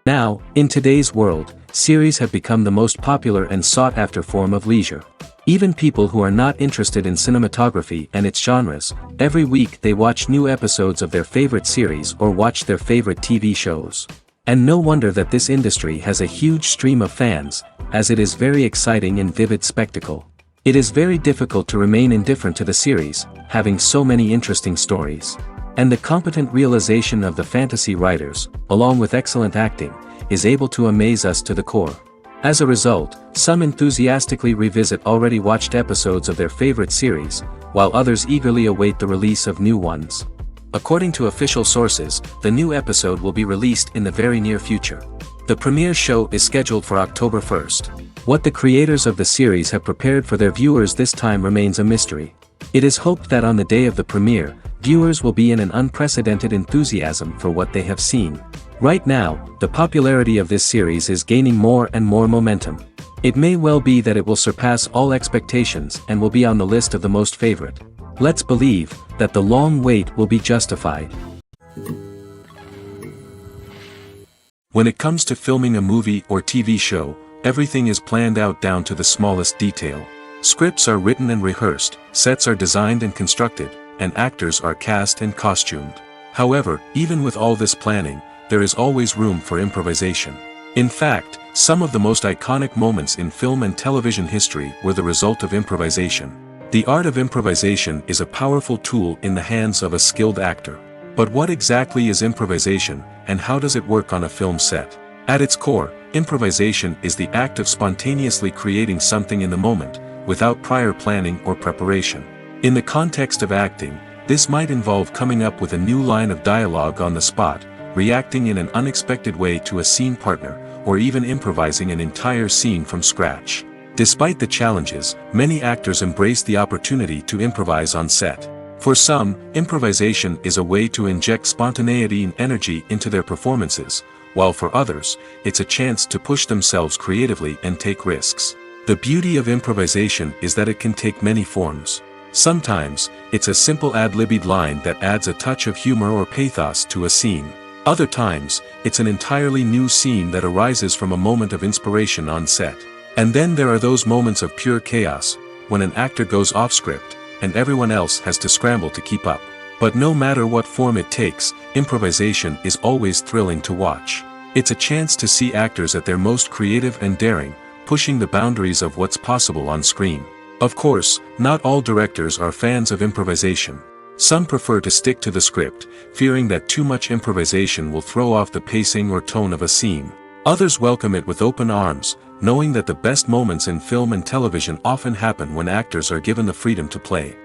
Now, in today's world, series have become the most popular and sought-after form of leisure. Even people who are not interested in cinematography and its genres, every week they watch new episodes of their favorite series or watch their favorite TV shows. And no wonder that this industry has a huge stream of fans, as it is very exciting and vivid spectacle. It is very difficult to remain indifferent to the series, having so many interesting stories. And the competent realization of the fantasy writers, along with excellent acting, is able to amaze us to the core. As a result, some enthusiastically revisit already watched episodes of their favorite series, while others eagerly await the release of new ones. According to official sources, the new episode will be released in the very near future. The premiere show is scheduled for October 1st. What the creators of the series have prepared for their viewers this time remains a mystery. It is hoped that on the day of the premiere, viewers will be in an unprecedented enthusiasm for what they have seen. Right now, the popularity of this series is gaining more and more momentum. It may well be that it will surpass all expectations and will be on the list of the most favorite. Let's believe that the long wait will be justified. When it comes to filming a movie or TV show, everything is planned out down to the smallest detail. Scripts are written and rehearsed, sets are designed and constructed, and actors are cast and costumed. However, even with all this planning, there is always room for improvisation. In fact, some of the most iconic moments in film and television history were the result of improvisation. The art of improvisation is a powerful tool in the hands of a skilled actor. But what exactly is improvisation, and how does it work on a film set? At its core, improvisation is the act of spontaneously creating something in the moment, without prior planning or preparation. In the context of acting, this might involve coming up with a new line of dialogue on the spot, reacting in an unexpected way to a scene partner, or even improvising an entire scene from scratch. Despite the challenges, many actors embrace the opportunity to improvise on set. For some, improvisation is a way to inject spontaneity and energy into their performances, while for others, it's a chance to push themselves creatively and take risks. The beauty of improvisation is that it can take many forms. Sometimes, it's a simple ad-libbed line that adds a touch of humor or pathos to a scene. Other times, it's an entirely new scene that arises from a moment of inspiration on set. And then there are those moments of pure chaos, when an actor goes off script, and everyone else has to scramble to keep up. But no matter what form it takes, improvisation is always thrilling to watch. It's a chance to see actors at their most creative and daring, pushing the boundaries of what's possible on screen. Of course, not all directors are fans of improvisation. Some prefer to stick to the script, fearing that too much improvisation will throw off the pacing or tone of a scene. Others welcome it with open arms, knowing that the best moments in film and television often happen when actors are given the freedom to play.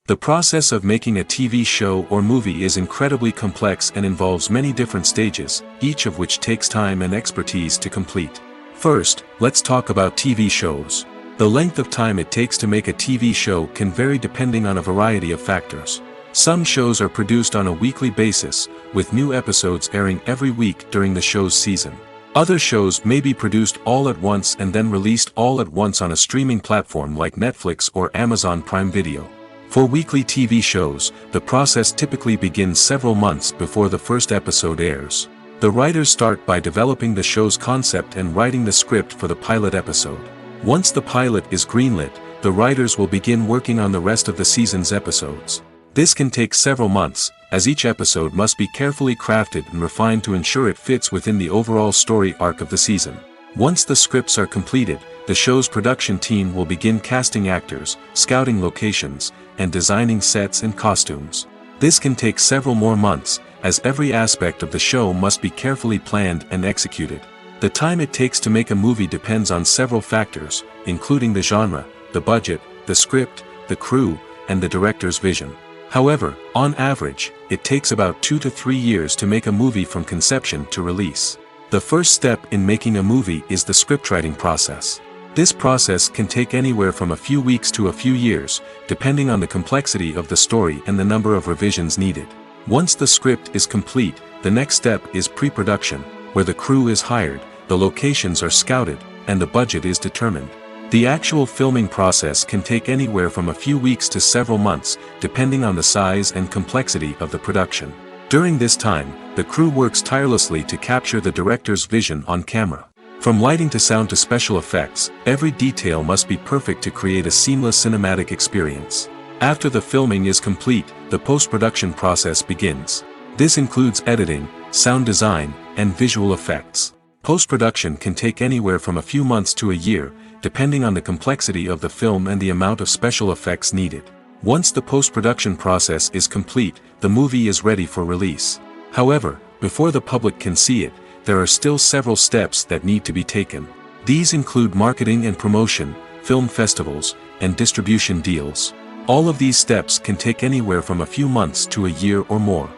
The process of making a TV show or movie is incredibly complex and involves many different stages, each of which takes time and expertise to complete. First, let's talk about TV shows. The length of time it takes to make a TV show can vary depending on a variety of factors. Some shows are produced on a weekly basis, with new episodes airing every week during the show's season. Other shows may be produced all at once and then released all at once on a streaming platform like Netflix or Amazon Prime Video. For weekly TV shows, the process typically begins several months before the first episode airs. The writers start by developing the show's concept and writing the script for the pilot episode. Once the pilot is greenlit, the writers will begin working on the rest of the season's episodes. This can take several months, as each episode must be carefully crafted and refined to ensure it fits within the overall story arc of the season. Once the scripts are completed, the show's production team will begin casting actors, scouting locations, and designing sets and costumes. This can take several more months, as every aspect of the show must be carefully planned and executed. The time it takes to make a movie depends on several factors, including the genre, the budget, the script, the crew, and the director's vision. However, on average, it takes about 2 to 3 years to make a movie from conception to release. The first step in making a movie is the scriptwriting process. This process can take anywhere from a few weeks to a few years, depending on the complexity of the story and the number of revisions needed. Once the script is complete, the next step is pre-production, where the crew is hired, the locations are scouted, and the budget is determined. The actual filming process can take anywhere from a few weeks to several months, depending on the size and complexity of the production. During this time, the crew works tirelessly to capture the director's vision on camera. From lighting to sound to special effects, every detail must be perfect to create a seamless cinematic experience. After the filming is complete, the post-production process begins. This includes editing, sound design, and visual effects. Post-production can take anywhere from a few months to a year, depending on the complexity of the film and the amount of special effects needed. Once the post-production process is complete, the movie is ready for release. However, before the public can see it, there are still several steps that need to be taken. These include marketing and promotion, film festivals, and distribution deals. All of these steps can take anywhere from a few months to a year or more.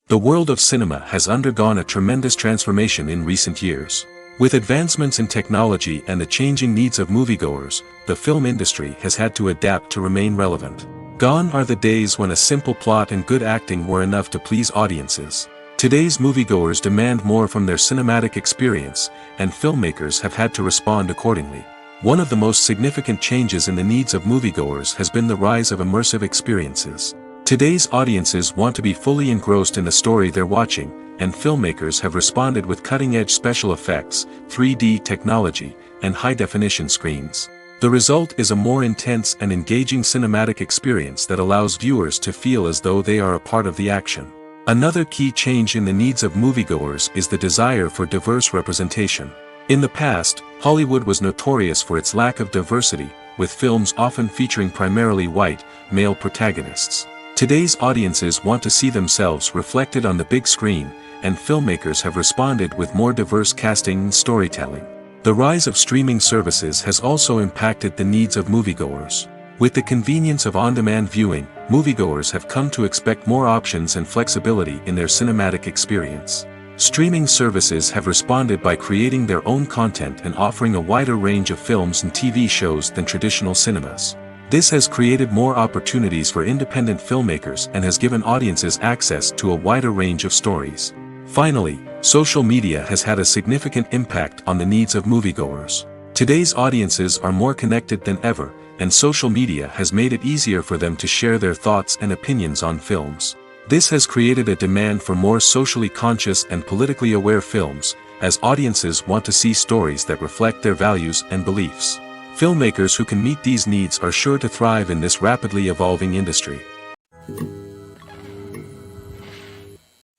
The world of cinema has undergone a tremendous transformation in recent years. With advancements in technology and the changing needs of moviegoers, the film industry has had to adapt to remain relevant. Gone are the days when a simple plot and good acting were enough to please audiences. Today's moviegoers demand more from their cinematic experience, and filmmakers have had to respond accordingly. One of the most significant changes in the needs of moviegoers has been the rise of immersive experiences. Today's audiences want to be fully engrossed in the story they're watching, and filmmakers have responded with cutting-edge special effects, 3D technology, and high-definition screens. The result is a more intense and engaging cinematic experience that allows viewers to feel as though they are a part of the action. Another key change in the needs of moviegoers is the desire for diverse representation. In the past, Hollywood was notorious for its lack of diversity, with films often featuring primarily white, male protagonists. Today's audiences want to see themselves reflected on the big screen, and filmmakers have responded with more diverse casting and storytelling. The rise of streaming services has also impacted the needs of moviegoers. With the convenience of on-demand viewing, moviegoers have come to expect more options and flexibility in their cinematic experience. Streaming services have responded by creating their own content and offering a wider range of films and TV shows than traditional cinemas. This has created more opportunities for independent filmmakers and has given audiences access to a wider range of stories. Finally, social media has had a significant impact on the needs of moviegoers. Today's audiences are more connected than ever, and social media has made it easier for them to share their thoughts and opinions on films. This has created a demand for more socially conscious and politically aware films, as audiences want to see stories that reflect their values and beliefs. Filmmakers who can meet these needs are sure to thrive in this rapidly evolving industry.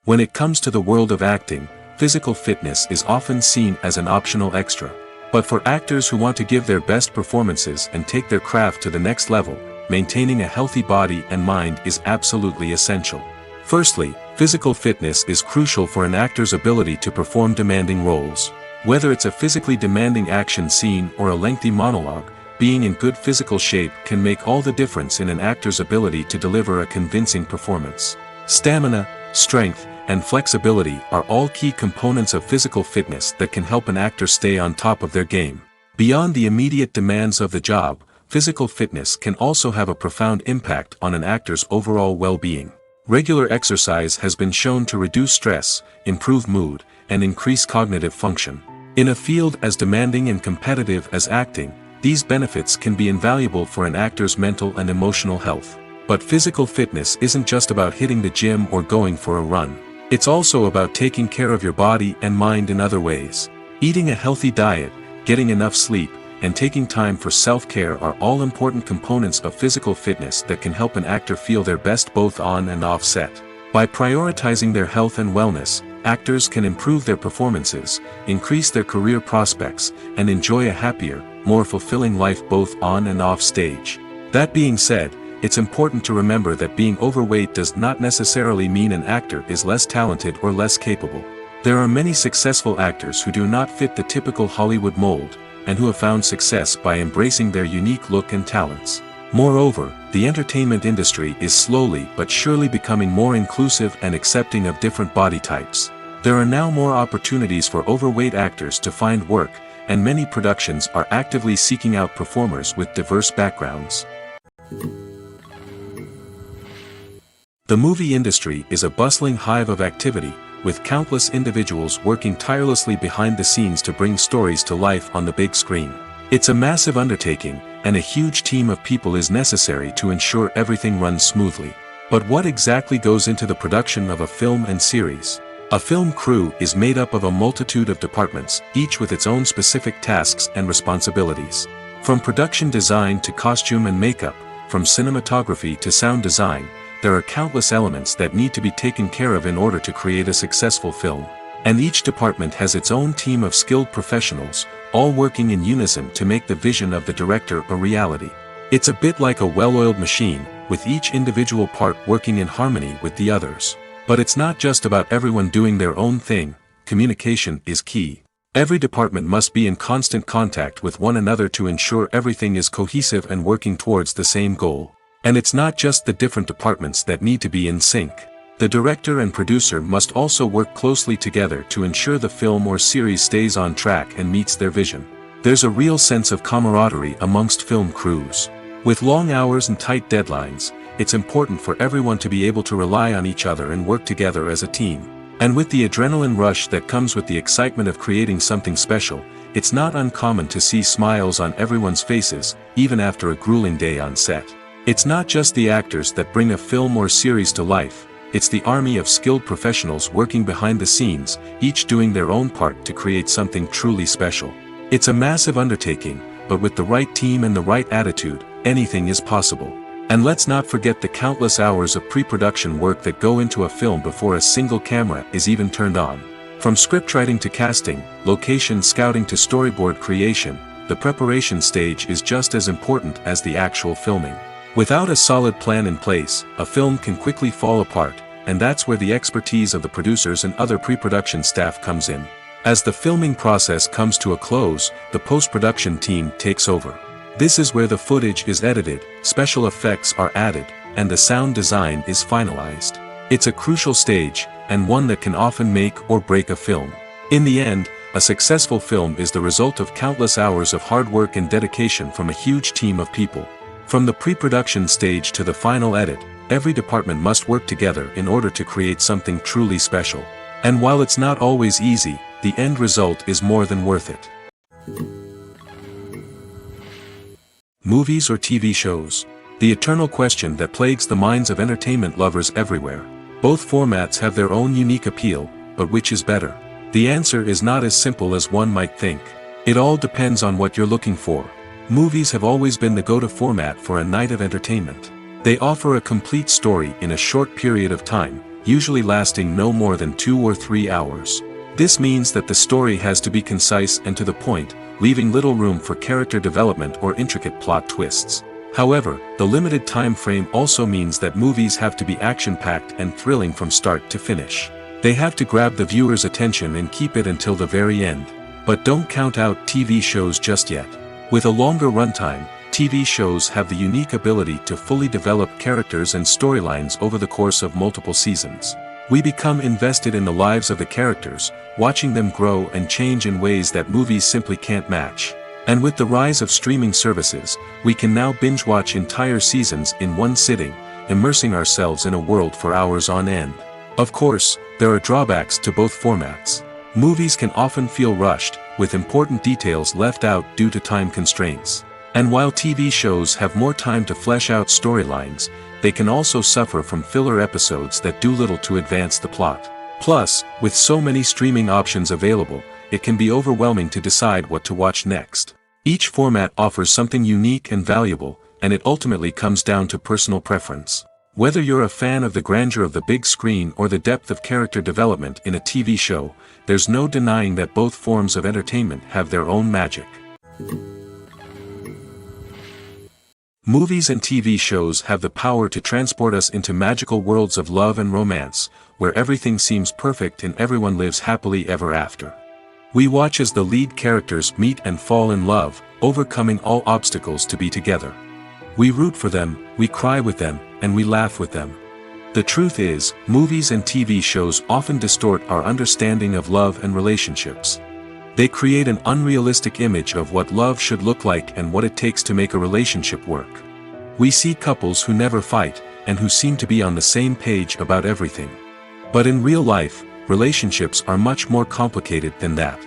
When it comes to the world of acting, physical fitness is often seen as an optional extra. But for actors who want to give their best performances and take their craft to the next level, maintaining a healthy body and mind is absolutely essential. Firstly, physical fitness is crucial for an actor's ability to perform demanding roles. Whether it's a physically demanding action scene or a lengthy monologue, being in good physical shape can make all the difference in an actor's ability to deliver a convincing performance. Stamina, strength, and flexibility are all key components of physical fitness that can help an actor stay on top of their game. Beyond the immediate demands of the job, physical fitness can also have a profound impact on an actor's overall well-being. Regular exercise has been shown to reduce stress, improve mood, and increase cognitive function. In a field as demanding and competitive as acting, these benefits can be invaluable for an actor's mental and emotional health. But physical fitness isn't just about hitting the gym or going for a run. It's also about taking care of your body and mind in other ways. Eating a healthy diet, getting enough sleep, and taking time for self-care are all important components of physical fitness that can help an actor feel their best both on and off set. By prioritizing their health and wellness, actors can improve their performances, increase their career prospects, and enjoy a happier, more fulfilling life both on and off stage. That being said, it's important to remember that being overweight does not necessarily mean an actor is less talented or less capable. There are many successful actors who do not fit the typical Hollywood mold, and who have found success by embracing their unique look and talents. Moreover, the entertainment industry is slowly but surely becoming more inclusive and accepting of different body types. There are now more opportunities for overweight actors to find work, and many productions are actively seeking out performers with diverse backgrounds. The movie industry is a bustling hive of activity, with countless individuals working tirelessly behind the scenes to bring stories to life on the big screen. It's a massive undertaking, and a huge team of people is necessary to ensure everything runs smoothly. But what exactly goes into the production of a film and series? A film crew is made up of a multitude of departments, each with its own specific tasks and responsibilities. From production design to costume and makeup, from cinematography to sound design, there are countless elements that need to be taken care of in order to create a successful film. And each department has its own team of skilled professionals, all working in unison to make the vision of the director a reality. It's a bit like a well-oiled machine, with each individual part working in harmony with the others. But it's not just about everyone doing their own thing. Communication is key. Every department must be in constant contact with one another to ensure everything is cohesive and working towards the same goal. And it's not just the different departments that need to be in sync. The director and producer must also work closely together to ensure the film or series stays on track and meets their vision. There's a real sense of camaraderie amongst film crews. With long hours and tight deadlines, it's important for everyone to be able to rely on each other and work together as a team. And with the adrenaline rush that comes with the excitement of creating something special, it's not uncommon to see smiles on everyone's faces, even after a grueling day on set. It's not just the actors that bring a film or series to life, it's the army of skilled professionals working behind the scenes, each doing their own part to create something truly special. It's a massive undertaking, but with the right team and the right attitude, anything is possible. And let's not forget the countless hours of pre-production work that go into a film before a single camera is even turned on. From scriptwriting to casting, location scouting to storyboard creation, the preparation stage is just as important as the actual filming. Without a solid plan in place, a film can quickly fall apart, and that's where the expertise of the producers and other pre-production staff comes in. As the filming process comes to a close, the post-production team takes over. This is where the footage is edited, special effects are added, and the sound design is finalized. It's a crucial stage, and one that can often make or break a film. In the end, a successful film is the result of countless hours of hard work and dedication from a huge team of people. From the pre-production stage to the final edit, every department must work together in order to create something truly special. And while it's not always easy, the end result is more than worth it. Movies or TV shows? The eternal question that plagues the minds of entertainment lovers everywhere. Both formats have their own unique appeal, but which is better? The answer is not as simple as one might think. It all depends on what you're looking for. Movies have always been the go-to format for a night of entertainment. They offer a complete story in a short period of time, usually lasting no more than 2 or 3 hours. This means that the story has to be concise and to the point, leaving little room for character development or intricate plot twists. However, the limited time frame also means that movies have to be action-packed and thrilling from start to finish. They have to grab the viewer's attention and keep it until the very end. But don't count out TV shows just yet. With a longer runtime, TV shows have the unique ability to fully develop characters and storylines over the course of multiple seasons. We become invested in the lives of the characters, watching them grow and change in ways that movies simply can't match. And with the rise of streaming services, we can now binge-watch entire seasons in one sitting, immersing ourselves in a world for hours on end. Of course, there are drawbacks to both formats. Movies can often feel rushed, with important details left out due to time constraints. And while TV shows have more time to flesh out storylines, they can also suffer from filler episodes that do little to advance the plot. Plus, with so many streaming options available, it can be overwhelming to decide what to watch next. Each format offers something unique and valuable, and it ultimately comes down to personal preference. Whether you're a fan of the grandeur of the big screen or the depth of character development in a TV show, there's no denying that both forms of entertainment have their own magic. Movies and TV shows have the power to transport us into magical worlds of love and romance, where everything seems perfect and everyone lives happily ever after. We watch as the lead characters meet and fall in love, overcoming all obstacles to be together. We root for them, we cry with them, and we laugh with them. The truth is, movies and TV shows often distort our understanding of love and relationships. They create an unrealistic image of what love should look like and what it takes to make a relationship work. We see couples who never fight, and who seem to be on the same page about everything. But in real life, relationships are much more complicated than that.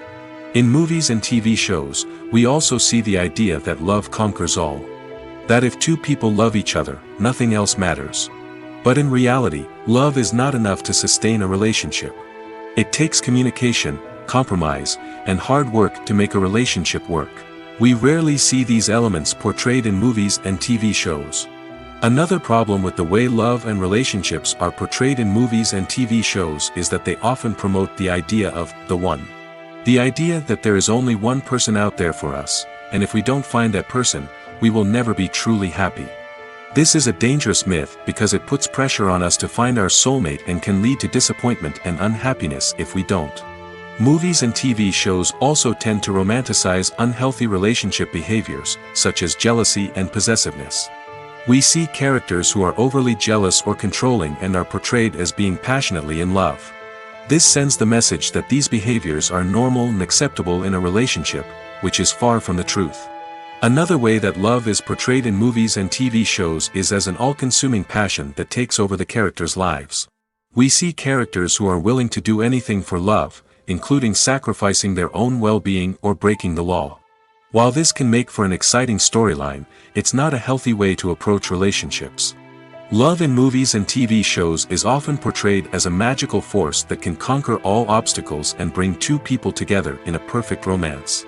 In movies and TV shows, We also see the idea that love conquers all. That if two people love each other, nothing else matters. But in reality, love is not enough to sustain a relationship. It takes communication, compromise, and hard work to make a relationship work. We rarely see these elements portrayed in movies and TV shows. Another problem with the way love and relationships are portrayed in movies and TV shows is that they often promote the idea of the one. The idea that there is only one person out there for us, and if we don't find that person, we will never be truly happy. This is a dangerous myth because it puts pressure on us to find our soulmate and can lead to disappointment and unhappiness if we don't. Movies and TV shows also tend to romanticize unhealthy relationship behaviors, such as jealousy and possessiveness. We see characters who are overly jealous or controlling and are portrayed as being passionately in love. This sends the message that these behaviors are normal and acceptable in a relationship, which is far from the truth. Another way that love is portrayed in movies and TV shows is as an all-consuming passion that takes over the characters' lives. We see characters who are willing to do anything for love, including sacrificing their own well-being or breaking the law. While this can make for an exciting storyline, it's not a healthy way to approach relationships. Love in movies and TV shows is often portrayed as a magical force that can conquer all obstacles and bring two people together in a perfect romance.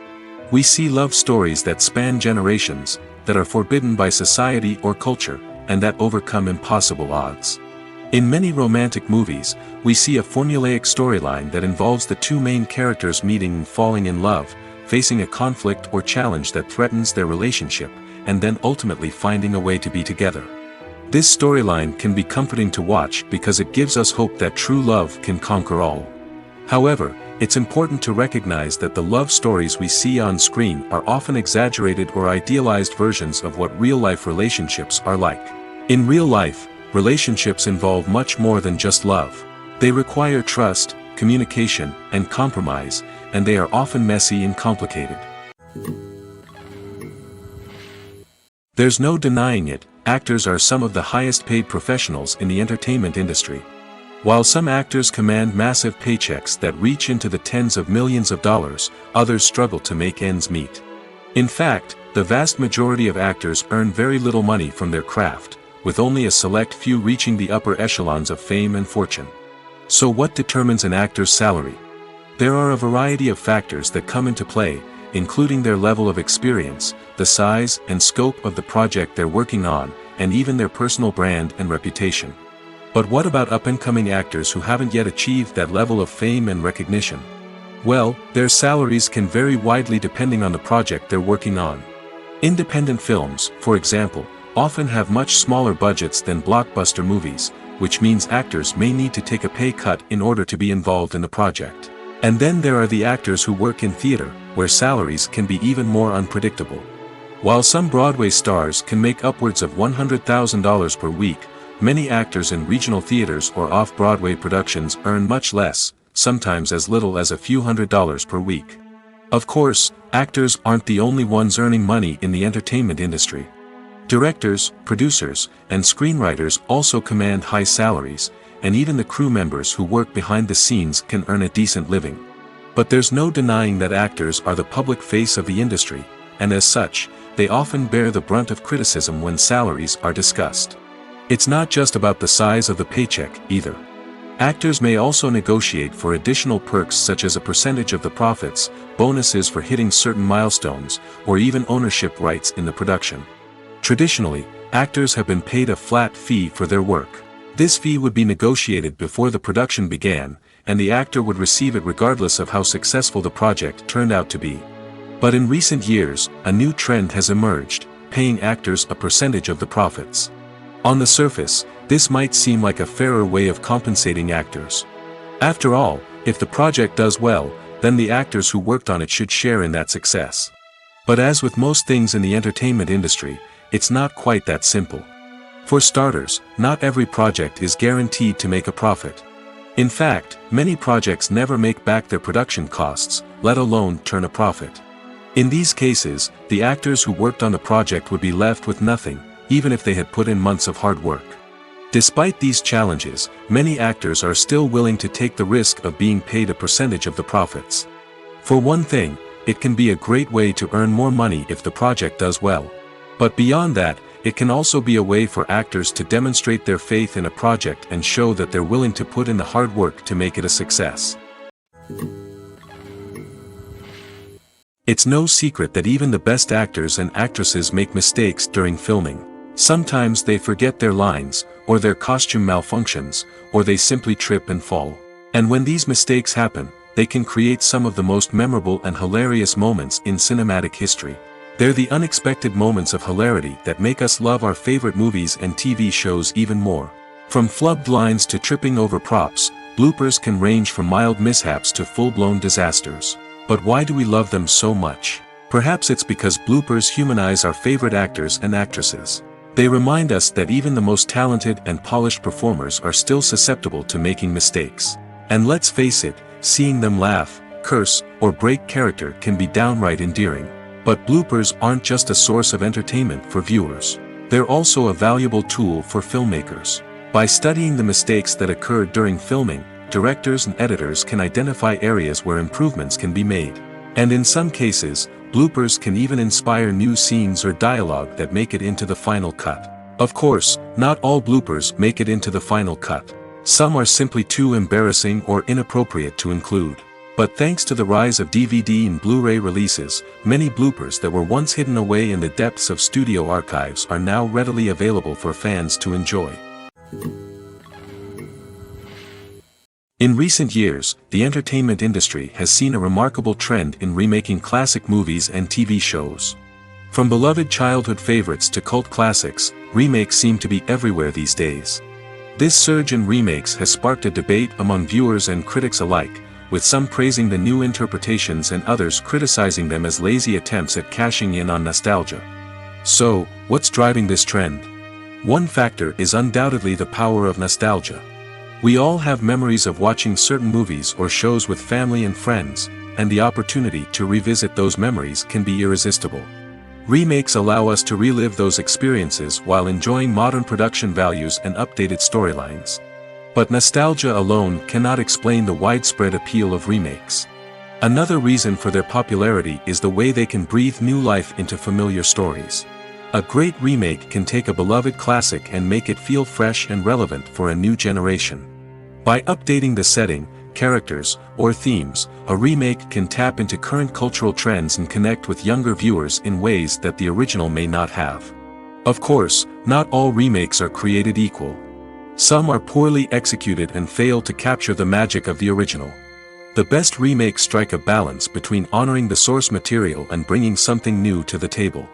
We see love stories that span generations, that are forbidden by society or culture, and that overcome impossible odds. In many romantic movies, we see a formulaic storyline that involves the two main characters meeting and falling in love, facing a conflict or challenge that threatens their relationship, and then ultimately finding a way to be together. This storyline can be comforting to watch because it gives us hope that true love can conquer all. However, it's important to recognize that the love stories we see on screen are often exaggerated or idealized versions of what real-life relationships are like. In real life, relationships involve much more than just love. They require trust, communication, and compromise, and they are often messy and complicated. There's no denying it, actors are some of the highest-paid professionals in the entertainment industry. While some actors command massive paychecks that reach into the tens of millions of dollars, others struggle to make ends meet. In fact, the vast majority of actors earn very little money from their craft, with only a select few reaching the upper echelons of fame and fortune. So what determines an actor's salary? There are a variety of factors that come into play, including their level of experience, the size and scope of the project they're working on, and even their personal brand and reputation. But what about up-and-coming actors who haven't yet achieved that level of fame and recognition? Well, their salaries can vary widely depending on the project they're working on. Independent films, for example, often have much smaller budgets than blockbuster movies, which means actors may need to take a pay cut in order to be involved in the project. And then there are the actors who work in theater, where salaries can be even more unpredictable. While some Broadway stars can make upwards of $100,000 per week, many actors in regional theaters or off-Broadway productions earn much less, sometimes as little as a few $100s per week. Of course, actors aren't the only ones earning money in the entertainment industry. Directors, producers, and screenwriters also command high salaries, and even the crew members who work behind the scenes can earn a decent living. But there's no denying that actors are the public face of the industry, and as such, they often bear the brunt of criticism when salaries are discussed. It's not just about the size of the paycheck, either. Actors may also negotiate for additional perks such as a percentage of the profits, bonuses for hitting certain milestones, or even ownership rights in the production. Traditionally, actors have been paid a flat fee for their work. This fee would be negotiated before the production began, and the actor would receive it regardless of how successful the project turned out to be. But in recent years, a new trend has emerged, paying actors a percentage of the profits. On the surface, this might seem like a fairer way of compensating actors. After all, if the project does well, then the actors who worked on it should share in that success. But as with most things in the entertainment industry, it's not quite that simple. For starters, not every project is guaranteed to make a profit. In fact, many projects never make back their production costs, let alone turn a profit. In these cases, the actors who worked on the project would be left with nothing, even if they had put in months of hard work. Despite these challenges, many actors are still willing to take the risk of being paid a percentage of the profits. For one thing, it can be a great way to earn more money if the project does well. But beyond that, it can also be a way for actors to demonstrate their faith in a project and show that they're willing to put in the hard work to make it a success. It's no secret that even the best actors and actresses make mistakes during filming. Sometimes they forget their lines, or their costume malfunctions, or they simply trip and fall. And when these mistakes happen, they can create some of the most memorable and hilarious moments in cinematic history. They're the unexpected moments of hilarity that make us love our favorite movies and TV shows even more. From flubbed lines to tripping over props, bloopers can range from mild mishaps to full-blown disasters. But why do we love them so much? Perhaps it's because bloopers humanize our favorite actors and actresses. They remind us that even the most talented and polished performers are still susceptible to making mistakes. And let's face it, seeing them laugh, curse, or break character can be downright endearing. But bloopers aren't just a source of entertainment for viewers. They're also a valuable tool for filmmakers. By studying the mistakes that occurred during filming, directors and editors can identify areas where improvements can be made. And in some cases, bloopers can even inspire new scenes or dialogue that make it into the final cut. Of course, not all bloopers make it into the final cut. Some are simply too embarrassing or inappropriate to include. But thanks to the rise of DVD and Blu-ray releases, many bloopers that were once hidden away in the depths of studio archives are now readily available for fans to enjoy. In recent years, the entertainment industry has seen a remarkable trend in remaking classic movies and TV shows. From beloved childhood favorites to cult classics, remakes seem to be everywhere these days. This surge in remakes has sparked a debate among viewers and critics alike, with some praising the new interpretations and others criticizing them as lazy attempts at cashing in on nostalgia. So, what's driving this trend? One factor is undoubtedly the power of nostalgia. We all have memories of watching certain movies or shows with family and friends, and the opportunity to revisit those memories can be irresistible. Remakes allow us to relive those experiences while enjoying modern production values and updated storylines. But nostalgia alone cannot explain the widespread appeal of remakes. Another reason for their popularity is the way they can breathe new life into familiar stories. A great remake can take a beloved classic and make it feel fresh and relevant for a new generation. By updating the setting, characters, or themes, a remake can tap into current cultural trends and connect with younger viewers in ways that the original may not have. Of course, not all remakes are created equal. Some are poorly executed and fail to capture the magic of the original. The best remakes strike a balance between honoring the source material and bringing something new to the table.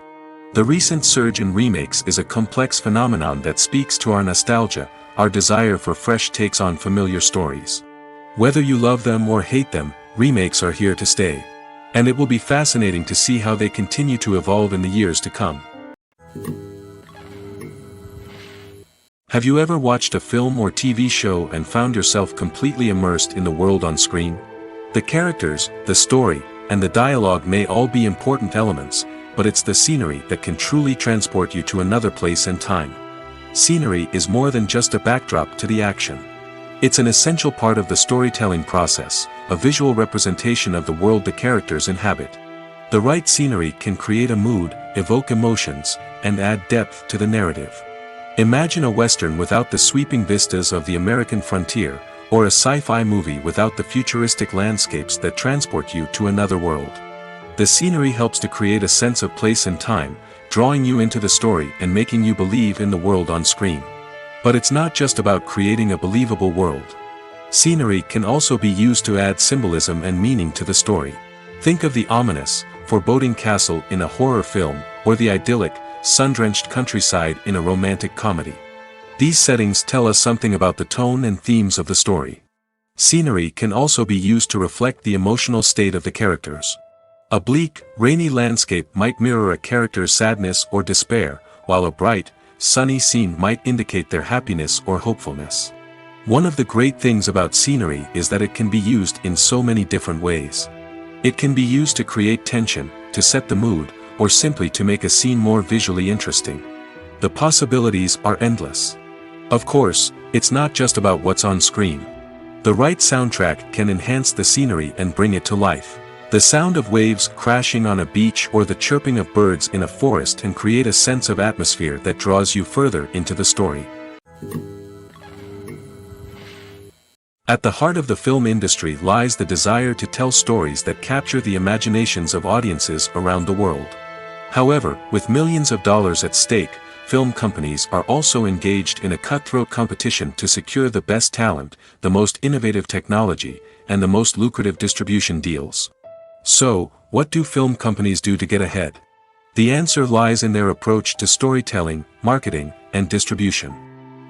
The recent surge in remakes is a complex phenomenon that speaks to our nostalgia, our desire for fresh takes on familiar stories. Whether you love them or hate them, remakes are here to stay. And it will be fascinating to see how they continue to evolve in the years to come. Have you ever watched a film or TV show and found yourself completely immersed in the world on screen? The characters, the story, and the dialogue may all be important elements, but it's the scenery that can truly transport you to another place and time. Scenery is more than just a backdrop to the action. It's an essential part of the storytelling process, a visual representation of the world the characters inhabit. The right scenery can create a mood, evoke emotions, and add depth to the narrative. Imagine a Western without the sweeping vistas of the American frontier, or a sci-fi movie without the futuristic landscapes that transport you to another world. The scenery helps to create a sense of place and time, drawing you into the story and making you believe in the world on screen. But it's not just about creating a believable world. Scenery can also be used to add symbolism and meaning to the story. Think of the ominous, foreboding castle in a horror film, or the idyllic, sun-drenched countryside in a romantic comedy. These settings tell us something about the tone and themes of the story. Scenery can also be used to reflect the emotional state of the characters. A bleak, rainy landscape might mirror a character's sadness or despair, while a bright, sunny scene might indicate their happiness or hopefulness. One of the great things about scenery is that it can be used in so many different ways. It can be used to create tension, to set the mood, or simply to make a scene more visually interesting. The possibilities are endless. Of course, it's not just about what's on screen. The right soundtrack can enhance the scenery and bring it to life. The sound of waves crashing on a beach or the chirping of birds in a forest can create a sense of atmosphere that draws you further into the story. At the heart of the film industry lies the desire to tell stories that capture the imaginations of audiences around the world. However, with millions of dollars at stake, film companies are also engaged in a cutthroat competition to secure the best talent, the most innovative technology, and the most lucrative distribution deals. So, what do film companies do to get ahead? The answer lies in their approach to storytelling, marketing, and distribution.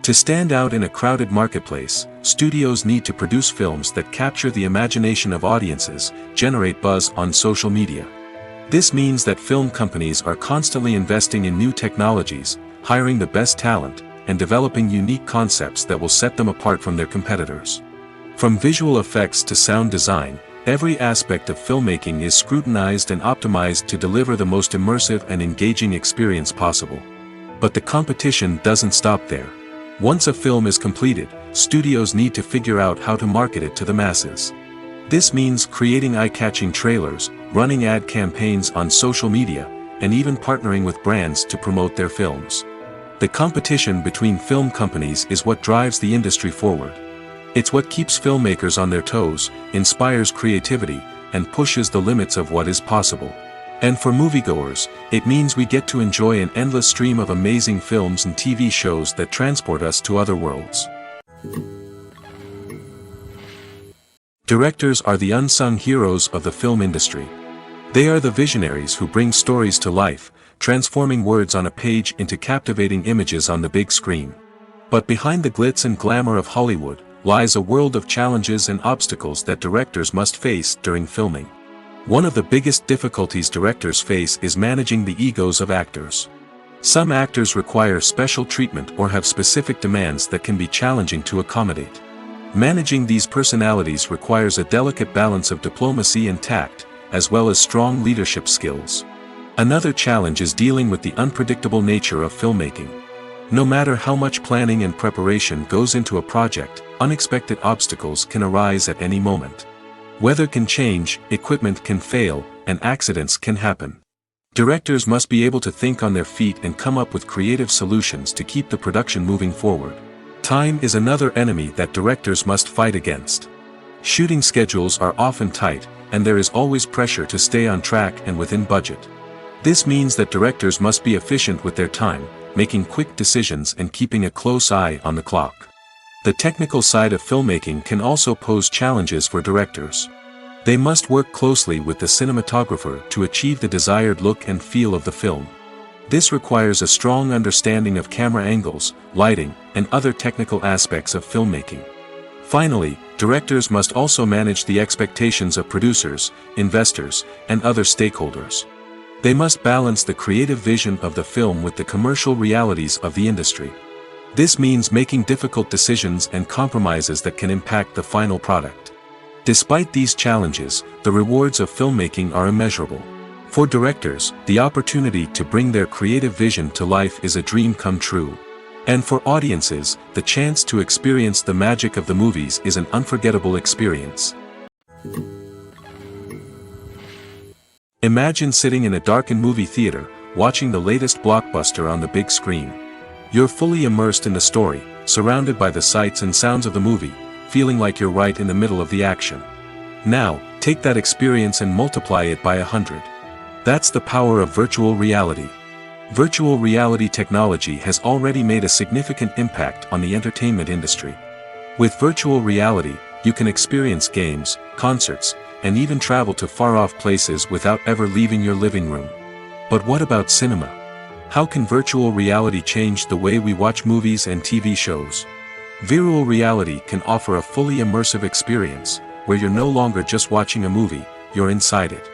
To stand out in a crowded marketplace, studios need to produce films that capture the imagination of audiences, generate buzz on social media. This means that film companies are constantly investing in new technologies, hiring the best talent, and developing unique concepts that will set them apart from their competitors. From visual effects to sound design, every aspect of filmmaking is scrutinized and optimized to deliver the most immersive and engaging experience possible. But the competition doesn't stop there. Once a film is completed, studios need to figure out how to market it to the masses. This means creating eye-catching trailers, running ad campaigns on social media, and even partnering with brands to promote their films. The competition between film companies is what drives the industry forward. It's what keeps filmmakers on their toes, inspires creativity, and pushes the limits of what is possible. And for moviegoers, it means we get to enjoy an endless stream of amazing films and TV shows that transport us to other worlds. Directors are the unsung heroes of the film industry. They are the visionaries who bring stories to life, transforming words on a page into captivating images on the big screen. But behind the glitz and glamour of Hollywood lies a world of challenges and obstacles that directors must face during filming. One of the biggest difficulties directors face is managing the egos of actors. Some actors require special treatment or have specific demands that can be challenging to accommodate. Managing these personalities requires a delicate balance of diplomacy and tact, as well as strong leadership skills. Another challenge is dealing with the unpredictable nature of filmmaking. No matter how much planning and preparation goes into a project, unexpected obstacles can arise at any moment. Weather can change, equipment can fail, and accidents can happen. Directors must be able to think on their feet and come up with creative solutions to keep the production moving forward. Time is another enemy that directors must fight against. Shooting schedules are often tight, and there is always pressure to stay on track and within budget. This means that directors must be efficient with their time, making quick decisions and keeping a close eye on the clock. The technical side of filmmaking can also pose challenges for directors. They must work closely with the cinematographer to achieve the desired look and feel of the film. This requires a strong understanding of camera angles, lighting, and other technical aspects of filmmaking. Finally, directors must also manage the expectations of producers, investors, and other stakeholders. They must balance the creative vision of the film with the commercial realities of the industry. This means making difficult decisions and compromises that can impact the final product. Despite these challenges, the rewards of filmmaking are immeasurable. For directors, the opportunity to bring their creative vision to life is a dream come true. And for audiences, the chance to experience the magic of the movies is an unforgettable experience. Imagine sitting in a darkened movie theater, watching the latest blockbuster on the big screen. You're fully immersed in the story, surrounded by the sights and sounds of the movie, feeling like you're right in the middle of the action. Now, take that experience and multiply it by 100. That's the power of virtual reality. Virtual reality technology has already made a significant impact on the entertainment industry. With virtual reality, you can experience games, concerts, and even travel to far-off places without ever leaving your living room. But what about cinema? How can virtual reality change the way we watch movies and TV shows? Virtual reality can offer a fully immersive experience, where you're no longer just watching a movie, you're inside it.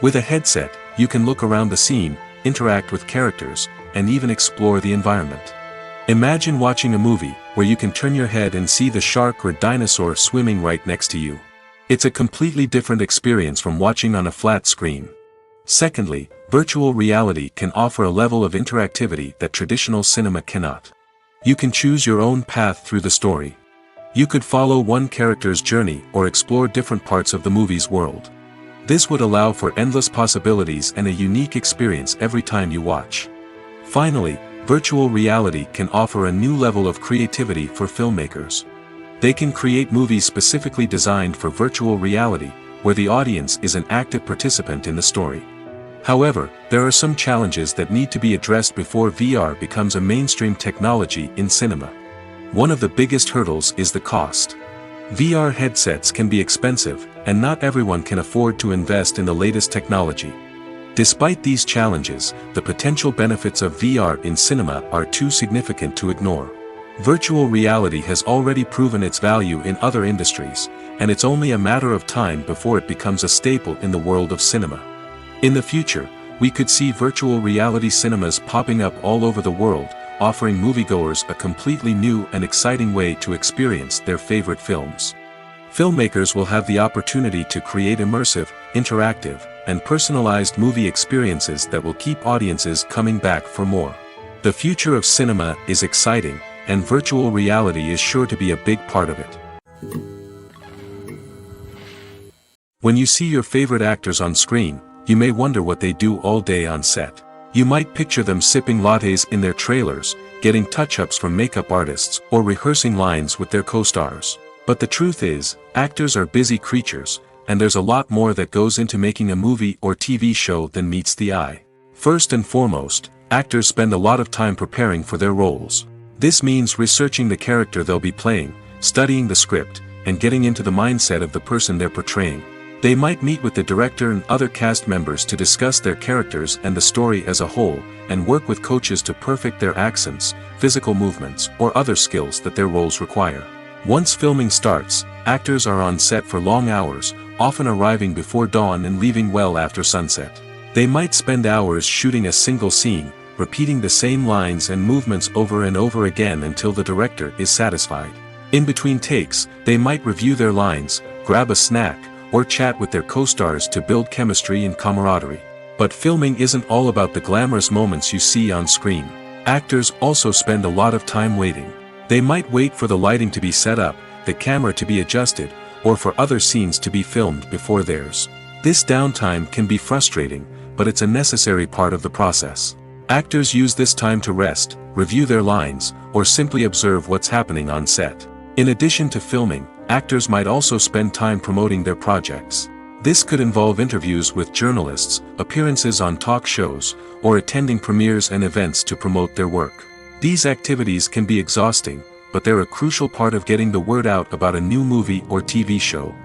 With a headset, you can look around the scene, interact with characters, and even explore the environment. Imagine watching a movie, where you can turn your head and see the shark or dinosaur swimming right next to you. It's a completely different experience from watching on a flat screen. Secondly, virtual reality can offer a level of interactivity that traditional cinema cannot. You can choose your own path through the story. You could follow one character's journey or explore different parts of the movie's world. This would allow for endless possibilities and a unique experience every time you watch. Finally, virtual reality can offer a new level of creativity for filmmakers. They can create movies specifically designed for virtual reality, where the audience is an active participant in the story. However, there are some challenges that need to be addressed before VR becomes a mainstream technology in cinema. One of the biggest hurdles is the cost. VR headsets can be expensive, and not everyone can afford to invest in the latest technology. Despite these challenges, the potential benefits of VR in cinema are too significant to ignore. Virtual reality has already proven its value in other industries, and it's only a matter of time before it becomes a staple in the world of cinema. In the future, we could see virtual reality cinemas popping up all over the world, offering moviegoers a completely new and exciting way to experience their favorite films. Filmmakers will have the opportunity to create immersive, interactive, and personalized movie experiences that will keep audiences coming back for more. The future of cinema is exciting, and virtual reality is sure to be a big part of it. When you see your favorite actors on screen, you may wonder what they do all day on set. You might picture them sipping lattes in their trailers, getting touch-ups from makeup artists, or rehearsing lines with their co-stars. But the truth is, actors are busy creatures, and there's a lot more that goes into making a movie or TV show than meets the eye. First and foremost, actors spend a lot of time preparing for their roles. This means researching the character they'll be playing, studying the script, and getting into the mindset of the person they're portraying. They might meet with the director and other cast members to discuss their characters and the story as a whole, and work with coaches to perfect their accents, physical movements, or other skills that their roles require. Once filming starts, actors are on set for long hours, often arriving before dawn and leaving well after sunset. They might spend hours shooting a single scene, repeating the same lines and movements over and over again until the director is satisfied. In between takes, they might review their lines, grab a snack, or chat with their co-stars to build chemistry and camaraderie. But filming isn't all about the glamorous moments you see on screen. Actors also spend a lot of time waiting. They might wait for the lighting to be set up, the camera to be adjusted, or for other scenes to be filmed before theirs. This downtime can be frustrating, but it's a necessary part of the process. Actors use this time to rest, review their lines, or simply observe what's happening on set. In addition to filming, actors might also spend time promoting their projects. This could involve interviews with journalists, appearances on talk shows, or attending premieres and events to promote their work. These activities can be exhausting, but they're a crucial part of getting the word out about a new movie or TV show.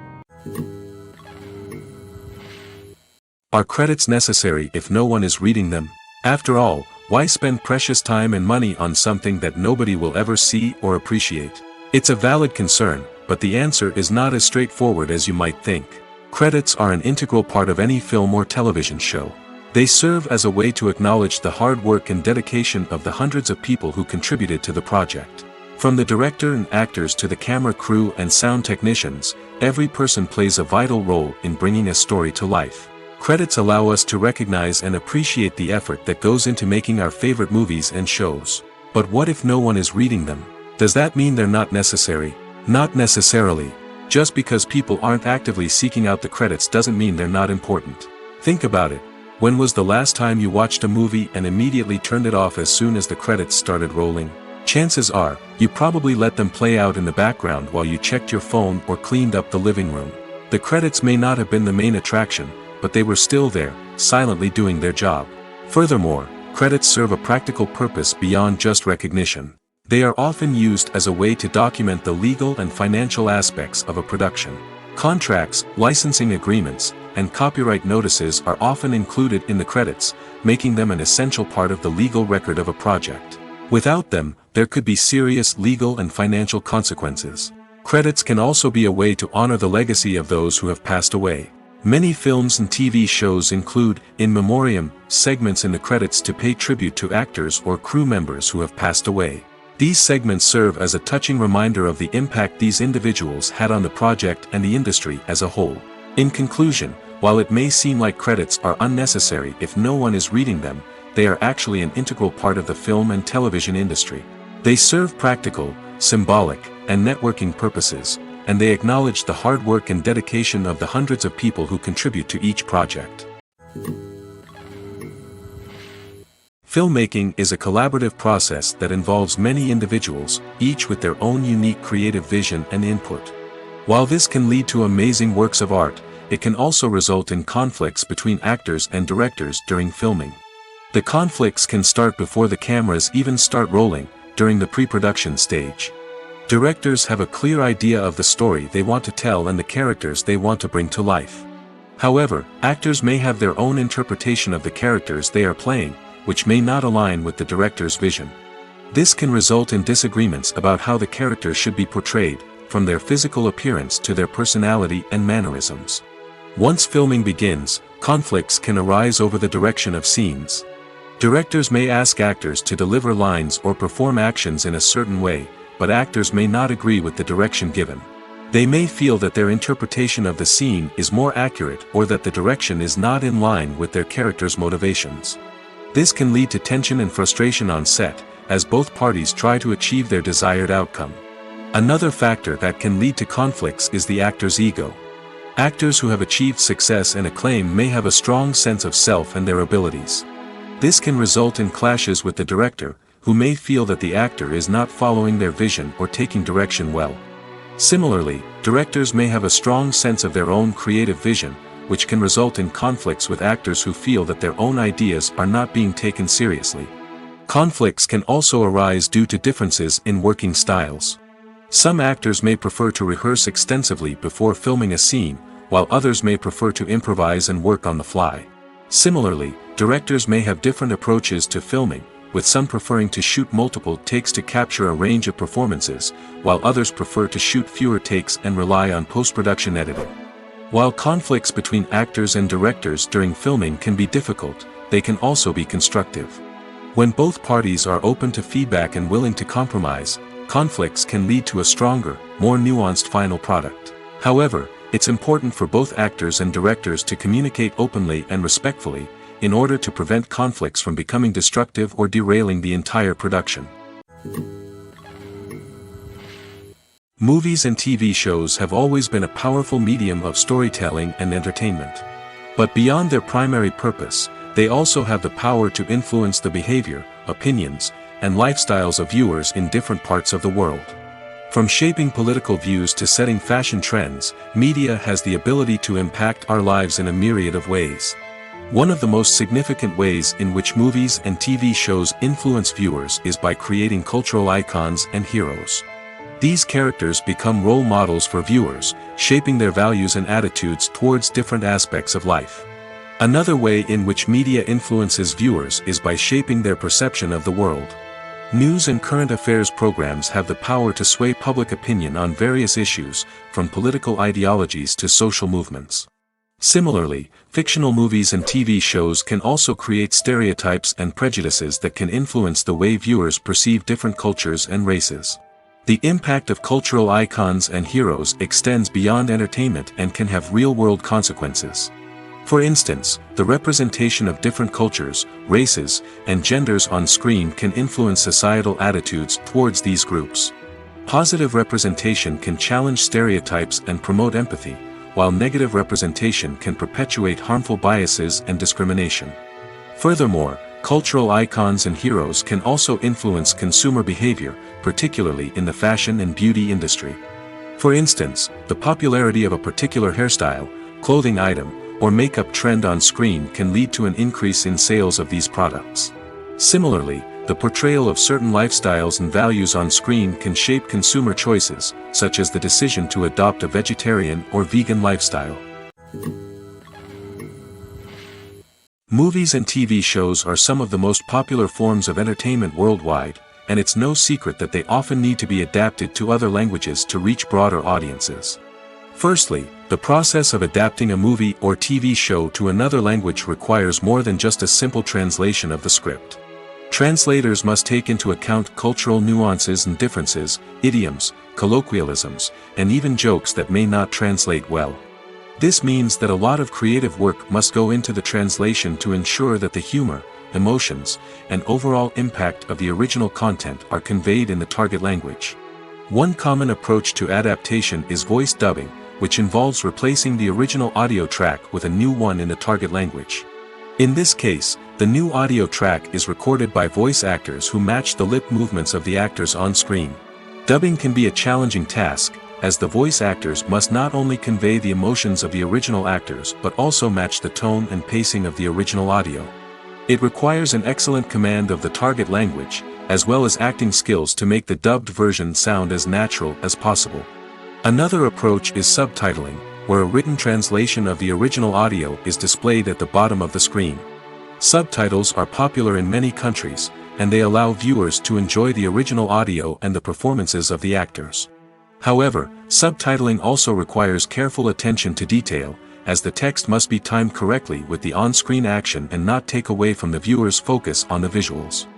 Are credits necessary if no one is reading them? After all, why spend precious time and money on something that nobody will ever see or appreciate? It's a valid concern, but the answer is not as straightforward as you might think. Credits are an integral part of any film or television show. They serve as a way to acknowledge the hard work and dedication of the hundreds of people who contributed to the project. From the director and actors to the camera crew and sound technicians, every person plays a vital role in bringing a story to life. Credits allow us to recognize and appreciate the effort that goes into making our favorite movies and shows. But what if no one is reading them? Does that mean they're not necessary? Not necessarily. Just because people aren't actively seeking out the credits doesn't mean they're not important. Think about it. When was the last time you watched a movie and immediately turned it off as soon as the credits started rolling? Chances are, you probably let them play out in the background while you checked your phone or cleaned up the living room. The credits may not have been the main attraction, but they were still there, silently doing their job. Furthermore, credits serve a practical purpose beyond just recognition. They are often used as a way to document the legal and financial aspects of a production. Contracts, licensing agreements, and copyright notices are often included in the credits, making them an essential part of the legal record of a project. Without them, there could be serious legal and financial consequences. Credits can also be a way to honor the legacy of those who have passed away. Many films and TV shows include, in memoriam, segments in the credits to pay tribute to actors or crew members who have passed away. These segments serve as a touching reminder of the impact these individuals had on the project and the industry as a whole. In conclusion, while it may seem like credits are unnecessary if no one is reading them, they are actually an integral part of the film and television industry. They serve practical, symbolic, and networking purposes, and they acknowledge the hard work and dedication of the hundreds of people who contribute to each project. Filmmaking is a collaborative process that involves many individuals, each with their own unique creative vision and input. While this can lead to amazing works of art, it can also result in conflicts between actors and directors during filming. The conflicts can start before the cameras even start rolling, during the pre-production stage. Directors have a clear idea of the story they want to tell and the characters they want to bring to life. However, actors may have their own interpretation of the characters they are playing, which may not align with the director's vision. This can result in disagreements about how the characters should be portrayed, from their physical appearance to their personality and mannerisms. Once filming begins, conflicts can arise over the direction of scenes. Directors may ask actors to deliver lines or perform actions in a certain way, but actors may not agree with the direction given. They may feel that their interpretation of the scene is more accurate or that the direction is not in line with their character's motivations. This can lead to tension and frustration on set, as both parties try to achieve their desired outcome. Another factor that can lead to conflicts is the actor's ego. Actors who have achieved success and acclaim may have a strong sense of self and their abilities. This can result in clashes with the director, who may feel that the actor is not following their vision or taking direction well. Similarly, directors may have a strong sense of their own creative vision, which can result in conflicts with actors who feel that their own ideas are not being taken seriously. Conflicts can also arise due to differences in working styles. Some actors may prefer to rehearse extensively before filming a scene, while others may prefer to improvise and work on the fly. Similarly, directors may have different approaches to filming, with some preferring to shoot multiple takes to capture a range of performances, while others prefer to shoot fewer takes and rely on post-production editing. While conflicts between actors and directors during filming can be difficult, they can also be constructive. When both parties are open to feedback and willing to compromise, conflicts can lead to a stronger, more nuanced final product. However, it's important for both actors and directors to communicate openly and respectfully, in order to prevent conflicts from becoming destructive or derailing the entire production. Movies and TV shows have always been a powerful medium of storytelling and entertainment. But beyond their primary purpose, they also have the power to influence the behavior, opinions, and lifestyles of viewers in different parts of the world. From shaping political views to setting fashion trends, media has the ability to impact our lives in a myriad of ways. One of the most significant ways in which movies and TV shows influence viewers is by creating cultural icons and heroes. These characters become role models for viewers, shaping their values and attitudes towards different aspects of life. Another way in which media influences viewers is by shaping their perception of the world. News and current affairs programs have the power to sway public opinion on various issues, from political ideologies to social movements. Similarly, fictional movies and TV shows can also create stereotypes and prejudices that can influence the way viewers perceive different cultures and races. The impact of cultural icons and heroes extends beyond entertainment and can have real-world consequences. For instance, the representation of different cultures, races, and genders on screen can influence societal attitudes towards these groups. Positive representation can challenge stereotypes and promote empathy, while negative representation can perpetuate harmful biases and discrimination. Furthermore, cultural icons and heroes can also influence consumer behavior, particularly in the fashion and beauty industry. For instance, the popularity of a particular hairstyle, clothing item, or makeup trend on screen can lead to an increase in sales of these products. Similarly, the portrayal of certain lifestyles and values on screen can shape consumer choices, such as the decision to adopt a vegetarian or vegan lifestyle. Movies and TV shows are some of the most popular forms of entertainment worldwide, and it's no secret that they often need to be adapted to other languages to reach broader audiences. Firstly, the process of adapting a movie or TV show to another language requires more than just a simple translation of the script. Translators must take into account cultural nuances and differences, idioms, colloquialisms, and even jokes that may not translate well. This means that a lot of creative work must go into the translation to ensure that the humor, emotions, and overall impact of the original content are conveyed in the target language. One common approach to adaptation is voice dubbing, which involves replacing the original audio track with a new one in the target language. In this case, the new audio track is recorded by voice actors who match the lip movements of the actors on screen. Dubbing can be a challenging task, as the voice actors must not only convey the emotions of the original actors but also match the tone and pacing of the original audio. It requires an excellent command of the target language, as well as acting skills to make the dubbed version sound as natural as possible. Another approach is subtitling, where a written translation of the original audio is displayed at the bottom of the screen. Subtitles are popular in many countries, and they allow viewers to enjoy the original audio and the performances of the actors. However, subtitling also requires careful attention to detail, as the text must be timed correctly with the on-screen action and not take away from the viewer's focus on the visuals.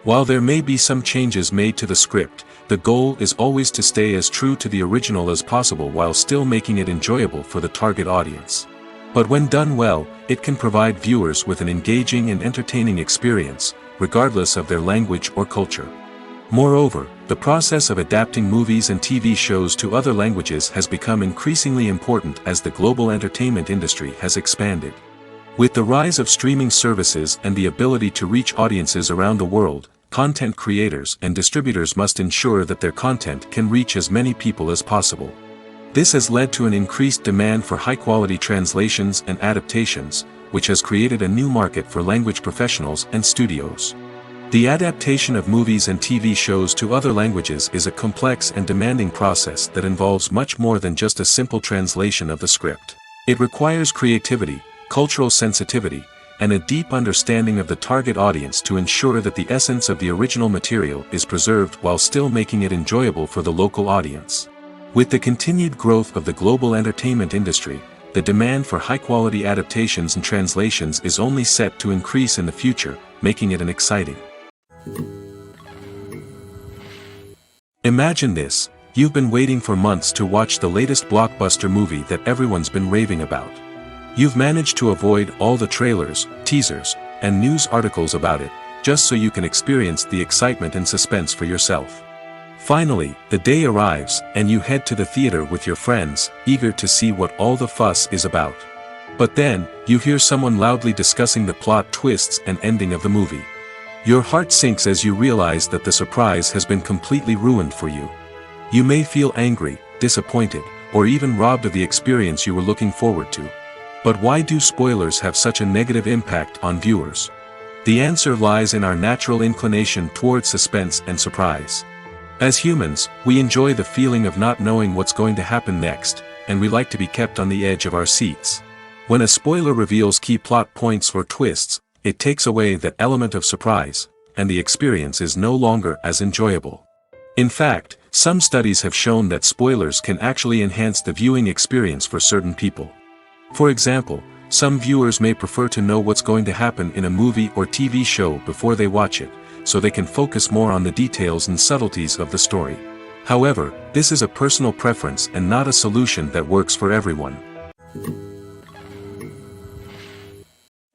While there may be some changes made to the script, the goal is always to stay as true to the original as possible while still making it enjoyable for the target audience. But when done well, it can provide viewers with an engaging and entertaining experience, regardless of their language or culture. Moreover, the process of adapting movies and TV shows to other languages has become increasingly important as the global entertainment industry has expanded. With the rise of streaming services and the ability to reach audiences around the world, content creators and distributors must ensure that their content can reach as many people as possible. This has led to an increased demand for high-quality translations and adaptations, which has created a new market for language professionals and studios. The adaptation of movies and TV shows to other languages is a complex and demanding process that involves much more than just a simple translation of the script. It requires creativity, cultural sensitivity, and a deep understanding of the target audience to ensure that the essence of the original material is preserved while still making it enjoyable for the local audience. With the continued growth of the global entertainment industry, the demand for high-quality adaptations and translations is only set to increase in the future, making it an exciting. Imagine this: you've been waiting for months to watch the latest blockbuster movie that everyone's been raving about. You've managed to avoid all the trailers, teasers, and news articles about it, just so you can experience the excitement and suspense for yourself. Finally, the day arrives, and you head to the theater with your friends, eager to see what all the fuss is about. But then, you hear someone loudly discussing the plot twists and ending of the movie. Your heart sinks as you realize that the surprise has been completely ruined for you. You may feel angry, disappointed, or even robbed of the experience you were looking forward to. But why do spoilers have such a negative impact on viewers? The answer lies in our natural inclination toward suspense and surprise. As humans, we enjoy the feeling of not knowing what's going to happen next, and we like to be kept on the edge of our seats. When a spoiler reveals key plot points or twists, it takes away that element of surprise, and the experience is no longer as enjoyable. In fact, some studies have shown that spoilers can actually enhance the viewing experience for certain people. For example, some viewers may prefer to know what's going to happen in a movie or TV show before they watch it, so they can focus more on the details and subtleties of the story. However, this is a personal preference and not a solution that works for everyone.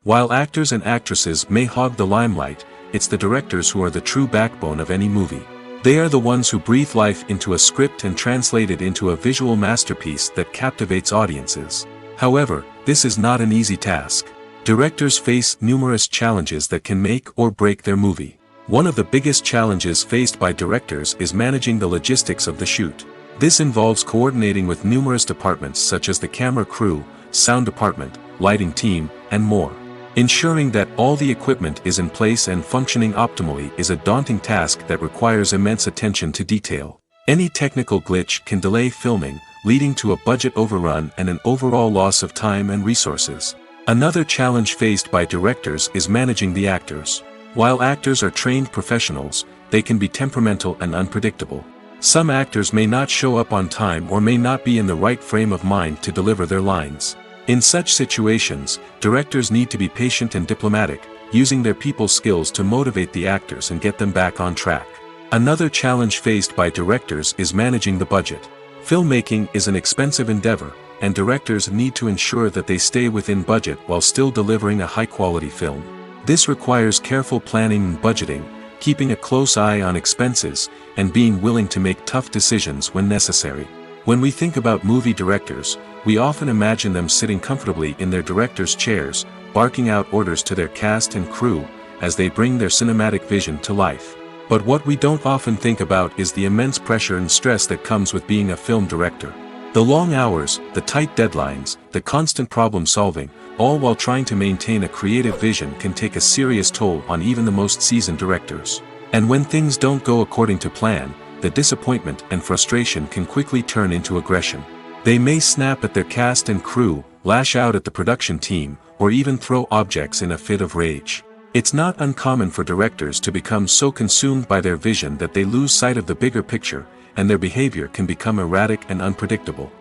While actors and actresses may hog the limelight, it's the directors who are the true backbone of any movie. They are the ones who breathe life into a script and translate it into a visual masterpiece that captivates audiences. However, this is not an easy task. Directors face numerous challenges that can make or break their movie. One of the biggest challenges faced by directors is managing the logistics of the shoot. This involves coordinating with numerous departments such as the camera crew, sound department, lighting team, and more. Ensuring that all the equipment is in place and functioning optimally is a daunting task that requires immense attention to detail. Any technical glitch can delay filming, leading to a budget overrun and an overall loss of time and resources. Another challenge faced by directors is managing the actors. While actors are trained professionals, they can be temperamental and unpredictable. Some actors may not show up on time or may not be in the right frame of mind to deliver their lines. In such situations, directors need to be patient and diplomatic, using their people skills to motivate the actors and get them back on track. Another challenge faced by directors is managing the budget. Filmmaking is an expensive endeavor, and directors need to ensure that they stay within budget while still delivering a high-quality film. This requires careful planning and budgeting, keeping a close eye on expenses, and being willing to make tough decisions when necessary. When we think about movie directors, we often imagine them sitting comfortably in their director's chairs, barking out orders to their cast and crew, as they bring their cinematic vision to life. But what we don't often think about is the immense pressure and stress that comes with being a film director. The long hours, the tight deadlines, the constant problem solving, all while trying to maintain a creative vision can take a serious toll on even the most seasoned directors. And when things don't go according to plan, the disappointment and frustration can quickly turn into aggression. They may snap at their cast and crew, lash out at the production team, or even throw objects in a fit of rage. It's not uncommon for directors to become so consumed by their vision that they lose sight of the bigger picture, and their behavior can become erratic and unpredictable.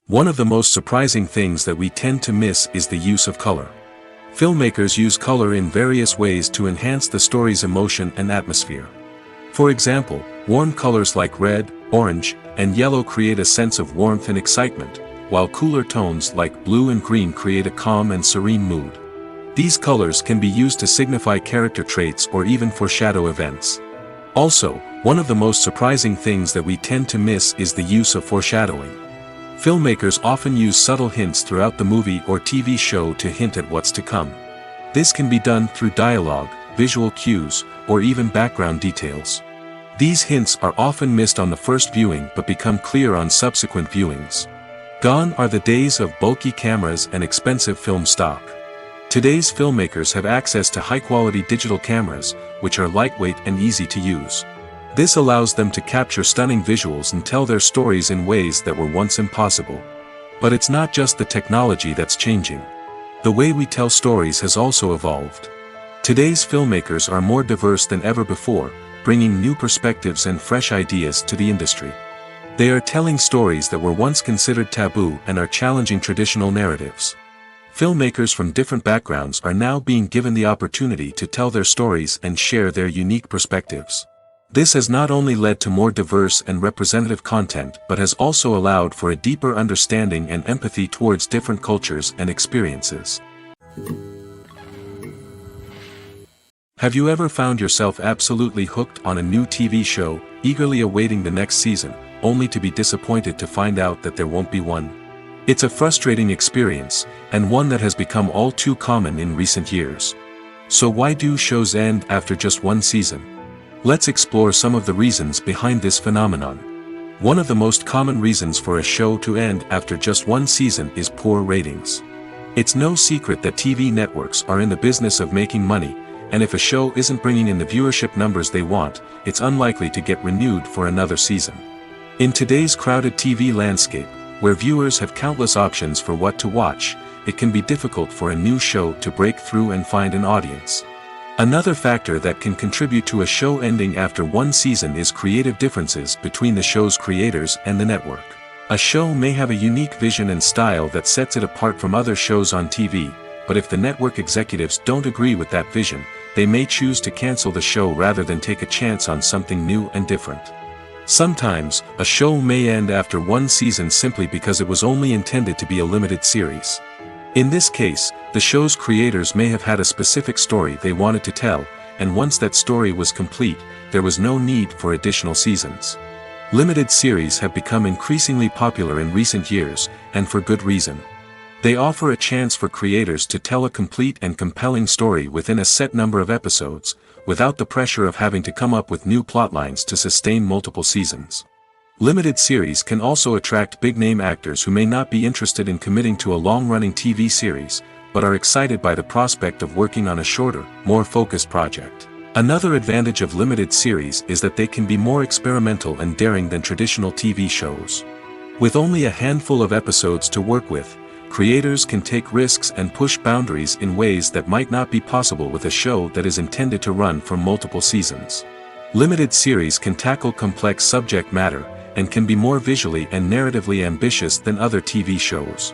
One of the most surprising things that we tend to miss is the use of color. Filmmakers use color in various ways to enhance the story's emotion and atmosphere. For example, warm colors like red, orange, and yellow create a sense of warmth and excitement, while cooler tones like blue and green create a calm and serene mood. These colors can be used to signify character traits or even foreshadow events. Also, one of the most surprising things that we tend to miss is the use of foreshadowing. Filmmakers often use subtle hints throughout the movie or TV show to hint at what's to come. This can be done through dialogue, visual cues, or even background details. These hints are often missed on the first viewing but become clear on subsequent viewings. Gone are the days of bulky cameras and expensive film stock. Today's filmmakers have access to high-quality digital cameras, which are lightweight and easy to use. This allows them to capture stunning visuals and tell their stories in ways that were once impossible. But it's not just the technology that's changing. The way we tell stories has also evolved. Today's filmmakers are more diverse than ever before, bringing new perspectives and fresh ideas to the industry. They are telling stories that were once considered taboo and are challenging traditional narratives. Filmmakers from different backgrounds are now being given the opportunity to tell their stories and share their unique perspectives. This has not only led to more diverse and representative content but has also allowed for a deeper understanding and empathy towards different cultures and experiences. Have you ever found yourself absolutely hooked on a new TV show, eagerly awaiting the next season, only to be disappointed to find out that there won't be one? It's a frustrating experience, and one that has become all too common in recent years. So why do shows end after just one season? Let's explore some of the reasons behind this phenomenon. One of the most common reasons for a show to end after just one season is poor ratings. It's no secret that TV networks are in the business of making money, and if a show isn't bringing in the viewership numbers they want, it's unlikely to get renewed for another season. In today's crowded TV landscape, where viewers have countless options for what to watch, it can be difficult for a new show to break through and find an audience. Another factor that can contribute to a show ending after one season is creative differences between the show's creators and the network. A show may have a unique vision and style that sets it apart from other shows on TV, but if the network executives don't agree with that vision, they may choose to cancel the show rather than take a chance on something new and different. Sometimes, a show may end after one season simply because it was only intended to be a limited series. In this case, the show's creators may have had a specific story they wanted to tell, and once that story was complete, there was no need for additional seasons. Limited series have become increasingly popular in recent years, and for good reason. They offer a chance for creators to tell a complete and compelling story within a set number of episodes, without the pressure of having to come up with new plotlines to sustain multiple seasons. Limited series can also attract big-name actors who may not be interested in committing to a long-running TV series, but are excited by the prospect of working on a shorter, more focused project. Another advantage of limited series is that they can be more experimental and daring than traditional TV shows. With only a handful of episodes to work with, creators can take risks and push boundaries in ways that might not be possible with a show that is intended to run for multiple seasons. Limited series can tackle complex subject matter, and can be more visually and narratively ambitious than other TV shows.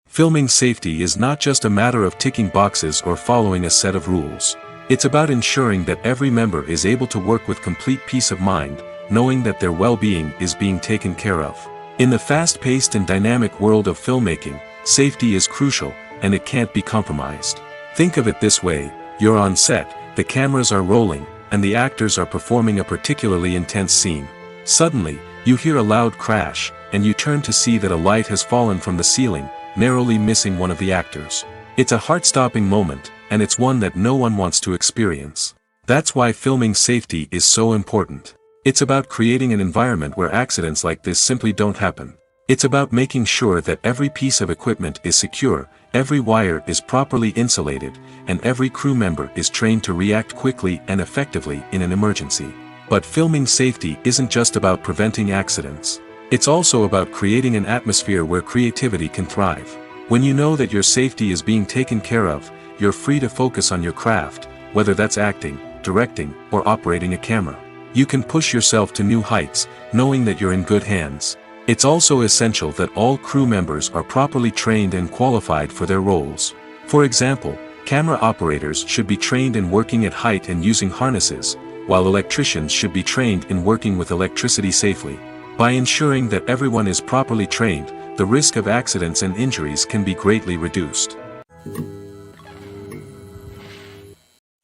Filming safety is not just a matter of ticking boxes or following a set of rules. It's about ensuring that every member is able to work with complete peace of mind, knowing that their well-being is being taken care of. In the fast-paced and dynamic world of filmmaking, safety is crucial, and it can't be compromised. Think of it this way: you're on set, the cameras are rolling, and the actors are performing a particularly intense scene. Suddenly, you hear a loud crash, and you turn to see that a light has fallen from the ceiling, narrowly missing one of the actors. It's a heart-stopping moment, and it's one that no one wants to experience. That's why filming safety is so important. It's about creating an environment where accidents like this simply don't happen. It's about making sure that every piece of equipment is secure, every wire is properly insulated, and every crew member is trained to react quickly and effectively in an emergency. But filming safety isn't just about preventing accidents. It's also about creating an atmosphere where creativity can thrive. When you know that your safety is being taken care of, you're free to focus on your craft, whether that's acting, directing, or operating a camera. You can push yourself to new heights, knowing that you're in good hands. It's also essential that all crew members are properly trained and qualified for their roles. For example, camera operators should be trained in working at height and using harnesses, while electricians should be trained in working with electricity safely. By ensuring that everyone is properly trained, the risk of accidents and injuries can be greatly reduced.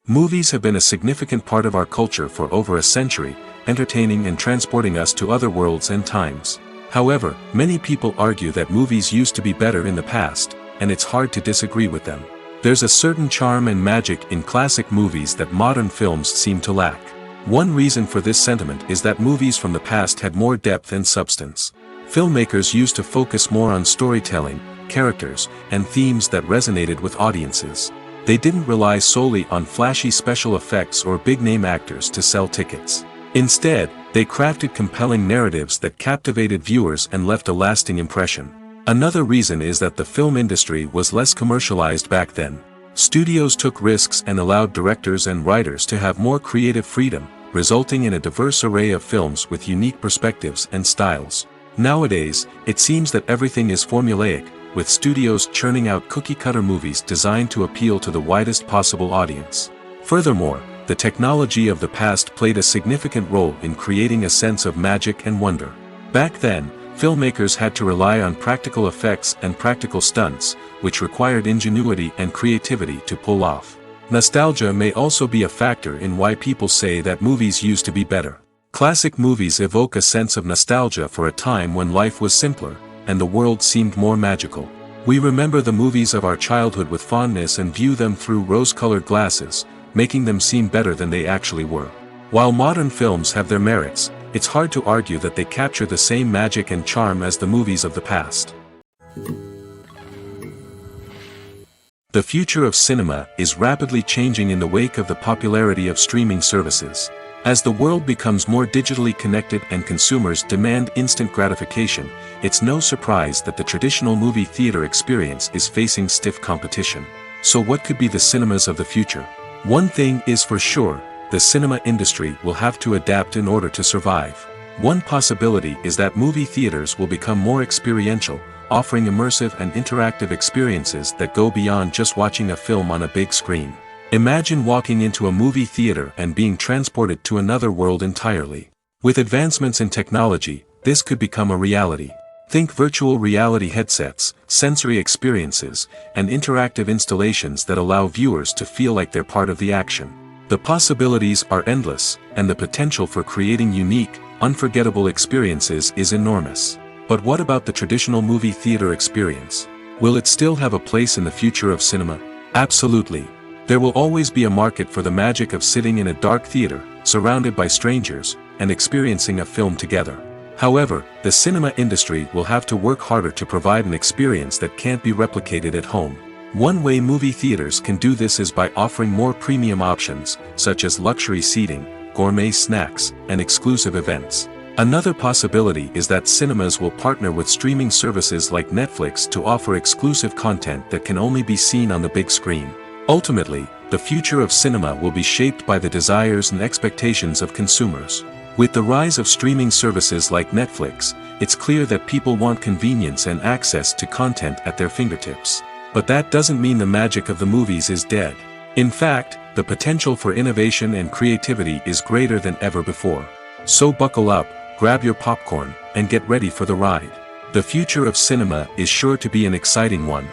Movies have been a significant part of our culture for over a century, entertaining and transporting us to other worlds and times. However, many people argue that movies used to be better in the past, and it's hard to disagree with them. There's a certain charm and magic in classic movies that modern films seem to lack. One reason for this sentiment is that movies from the past had more depth and substance. Filmmakers used to focus more on storytelling, characters, and themes that resonated with audiences. They didn't rely solely on flashy special effects or big-name actors to sell tickets. Instead, they crafted compelling narratives that captivated viewers and left a lasting impression. Another reason is that the film industry was less commercialized back then. Studios took risks and allowed directors and writers to have more creative freedom, resulting in a diverse array of films with unique perspectives and styles. Nowadays, it seems that everything is formulaic, with studios churning out cookie-cutter movies designed to appeal to the widest possible audience. Furthermore, the technology of the past played a significant role in creating a sense of magic and wonder. Back then, filmmakers had to rely on practical effects and practical stunts, which required ingenuity and creativity to pull off. Nostalgia may also be a factor in why people say that movies used to be better. Classic movies evoke a sense of nostalgia for a time when life was simpler, and the world seemed more magical. We remember the movies of our childhood with fondness and view them through rose-colored glasses, making them seem better than they actually were. While modern films have their merits, it's hard to argue that they capture the same magic and charm as the movies of the past. The future of cinema is rapidly changing in the wake of the popularity of streaming services. As the world becomes more digitally connected and consumers demand instant gratification, it's no surprise that the traditional movie theater experience is facing stiff competition. So what could be the cinemas of the future? One thing is for sure, the cinema industry will have to adapt in order to survive. One possibility is that movie theaters will become more experiential, offering immersive and interactive experiences that go beyond just watching a film on a big screen. Imagine walking into a movie theater and being transported to another world entirely. With advancements in technology, this could become a reality. Think virtual reality headsets, sensory experiences, and interactive installations that allow viewers to feel like they're part of the action. The possibilities are endless, and the potential for creating unique, unforgettable experiences is enormous. But what about the traditional movie theater experience? Will it still have a place in the future of cinema? Absolutely. There will always be a market for the magic of sitting in a dark theater, surrounded by strangers, and experiencing a film together. However, the cinema industry will have to work harder to provide an experience that can't be replicated at home. One way movie theaters can do this is by offering more premium options, such as luxury seating, gourmet snacks, and exclusive events. Another possibility is that cinemas will partner with streaming services like Netflix to offer exclusive content that can only be seen on the big screen. Ultimately, the future of cinema will be shaped by the desires and expectations of consumers. With the rise of streaming services like Netflix, it's clear that people want convenience and access to content at their fingertips. But that doesn't mean the magic of the movies is dead. In fact, the potential for innovation and creativity is greater than ever before. So buckle up, grab your popcorn, and get ready for the ride. The future of cinema is sure to be an exciting one.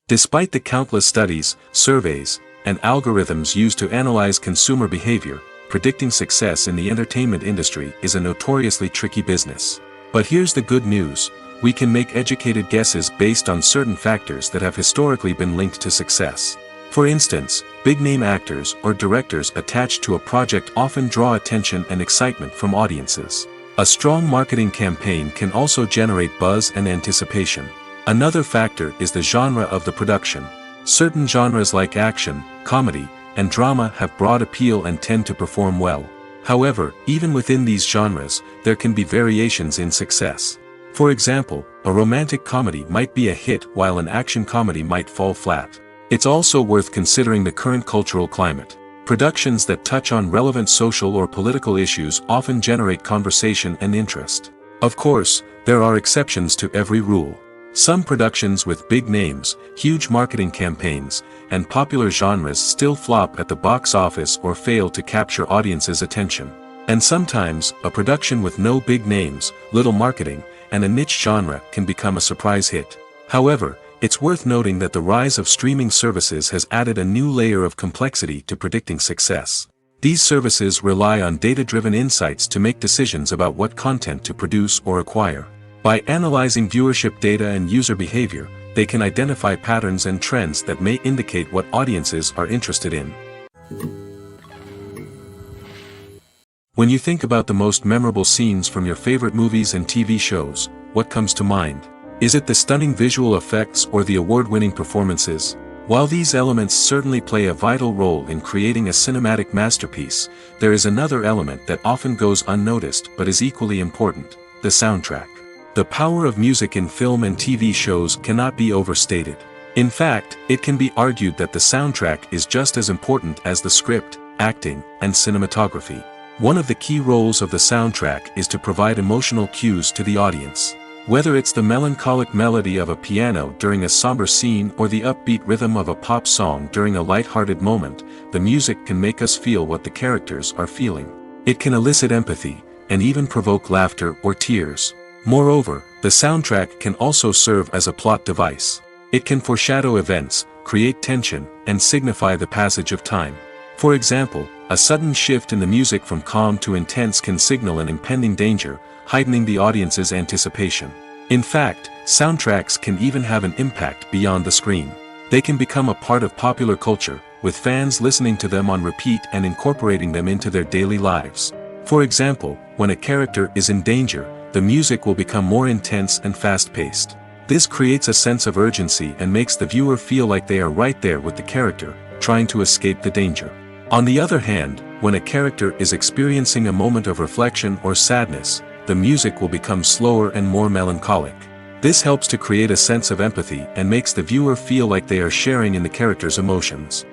Despite the countless studies, surveys, and algorithms used to analyze consumer behavior, predicting success in the entertainment industry is a notoriously tricky business. But here's the good news: we can make educated guesses based on certain factors that have historically been linked to success. For instance, big-name actors or directors attached to a project often draw attention and excitement from audiences. A strong marketing campaign can also generate buzz and anticipation. Another factor is the genre of the production. Certain genres like action, comedy, and drama have broad appeal and tend to perform well. However, even within these genres, there can be variations in success. For example, a romantic comedy might be a hit while an action comedy might fall flat. It's also worth considering the current cultural climate. Productions that touch on relevant social or political issues often generate conversation and interest. Of course, there are exceptions to every rule. Some productions with big names, huge marketing campaigns, and popular genres still flop at the box office or fail to capture audiences' attention. And sometimes, a production with no big names, little marketing, and a niche genre can become a surprise hit. However, it's worth noting that the rise of streaming services has added a new layer of complexity to predicting success. These services rely on data-driven insights to make decisions about what content to produce or acquire. By analyzing viewership data and user behavior, they can identify patterns and trends that may indicate what audiences are interested in. When you think about the most memorable scenes from your favorite movies and TV shows, what comes to mind? Is it the stunning visual effects or the award-winning performances? While these elements certainly play a vital role in creating a cinematic masterpiece, there is another element that often goes unnoticed but is equally important: the soundtrack. The power of music in film and TV shows cannot be overstated. In fact, it can be argued that the soundtrack is just as important as the script, acting, and cinematography. One of the key roles of the soundtrack is to provide emotional cues to the audience. Whether it's the melancholic melody of a piano during a somber scene or the upbeat rhythm of a pop song during a light-hearted moment, the music can make us feel what the characters are feeling. It can elicit empathy, and even provoke laughter or tears. Moreover, the soundtrack can also serve as a plot device. It can foreshadow events, create tension, and signify the passage of time. For example, a sudden shift in the music from calm to intense can signal an impending danger, heightening the audience's anticipation. In fact, soundtracks can even have an impact beyond the screen. They can become a part of popular culture, with fans listening to them on repeat and incorporating them into their daily lives. For example, when a character is in danger, the music will become more intense and fast-paced. This creates a sense of urgency and makes the viewer feel like they are right there with the character, trying to escape the danger. On the other hand, when a character is experiencing a moment of reflection or sadness, the music will become slower and more melancholic. This helps to create a sense of empathy and makes the viewer feel like they are sharing in the character's emotions.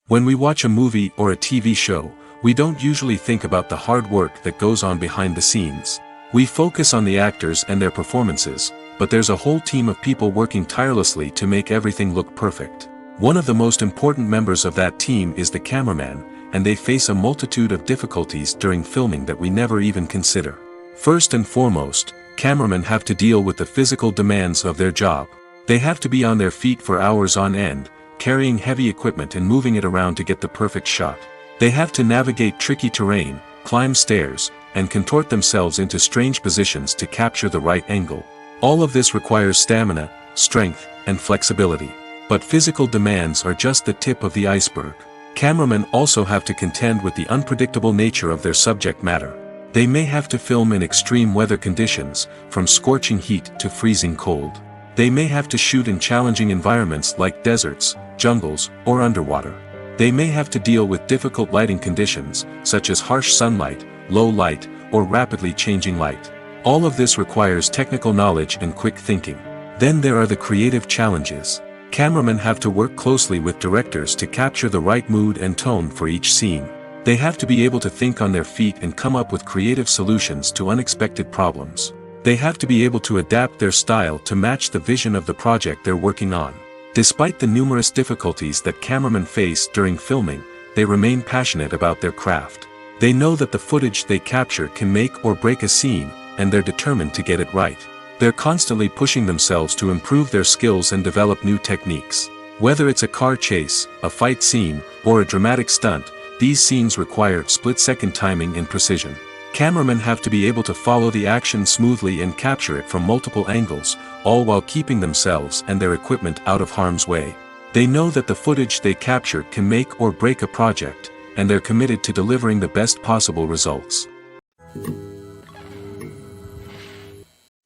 When we watch a movie or a TV show, we don't usually think about the hard work that goes on behind the scenes. We focus on the actors and their performances, but there's a whole team of people working tirelessly to make everything look perfect. One of the most important members of that team is the cameraman, and they face a multitude of difficulties during filming that we never even consider. First and foremost, cameramen have to deal with the physical demands of their job. They have to be on their feet for hours on end, carrying heavy equipment and moving it around to get the perfect shot. They have to navigate tricky terrain, climb stairs, and contort themselves into strange positions to capture the right angle. All of this requires stamina, strength, and flexibility. But physical demands are just the tip of the iceberg. Cameramen also have to contend with the unpredictable nature of their subject matter. They may have to film in extreme weather conditions, from scorching heat to freezing cold. They may have to shoot in challenging environments like deserts, jungles, or underwater. They may have to deal with difficult lighting conditions, such as harsh sunlight, low light, or rapidly changing light. All of this requires technical knowledge and quick thinking. Then there are the creative challenges. Cameramen have to work closely with directors to capture the right mood and tone for each scene. They have to be able to think on their feet and come up with creative solutions to unexpected problems. They have to be able to adapt their style to match the vision of the project they're working on. Despite the numerous difficulties that cameramen face during filming, they remain passionate about their craft. They know that the footage they capture can make or break a scene, and they're determined to get it right. They're constantly pushing themselves to improve their skills and develop new techniques. Whether it's a car chase, a fight scene, or a dramatic stunt, these scenes require split-second timing and precision. Cameramen have to be able to follow the action smoothly and capture it from multiple angles, all while keeping themselves and their equipment out of harm's way. They know that the footage they capture can make or break a project, and they're committed to delivering the best possible results.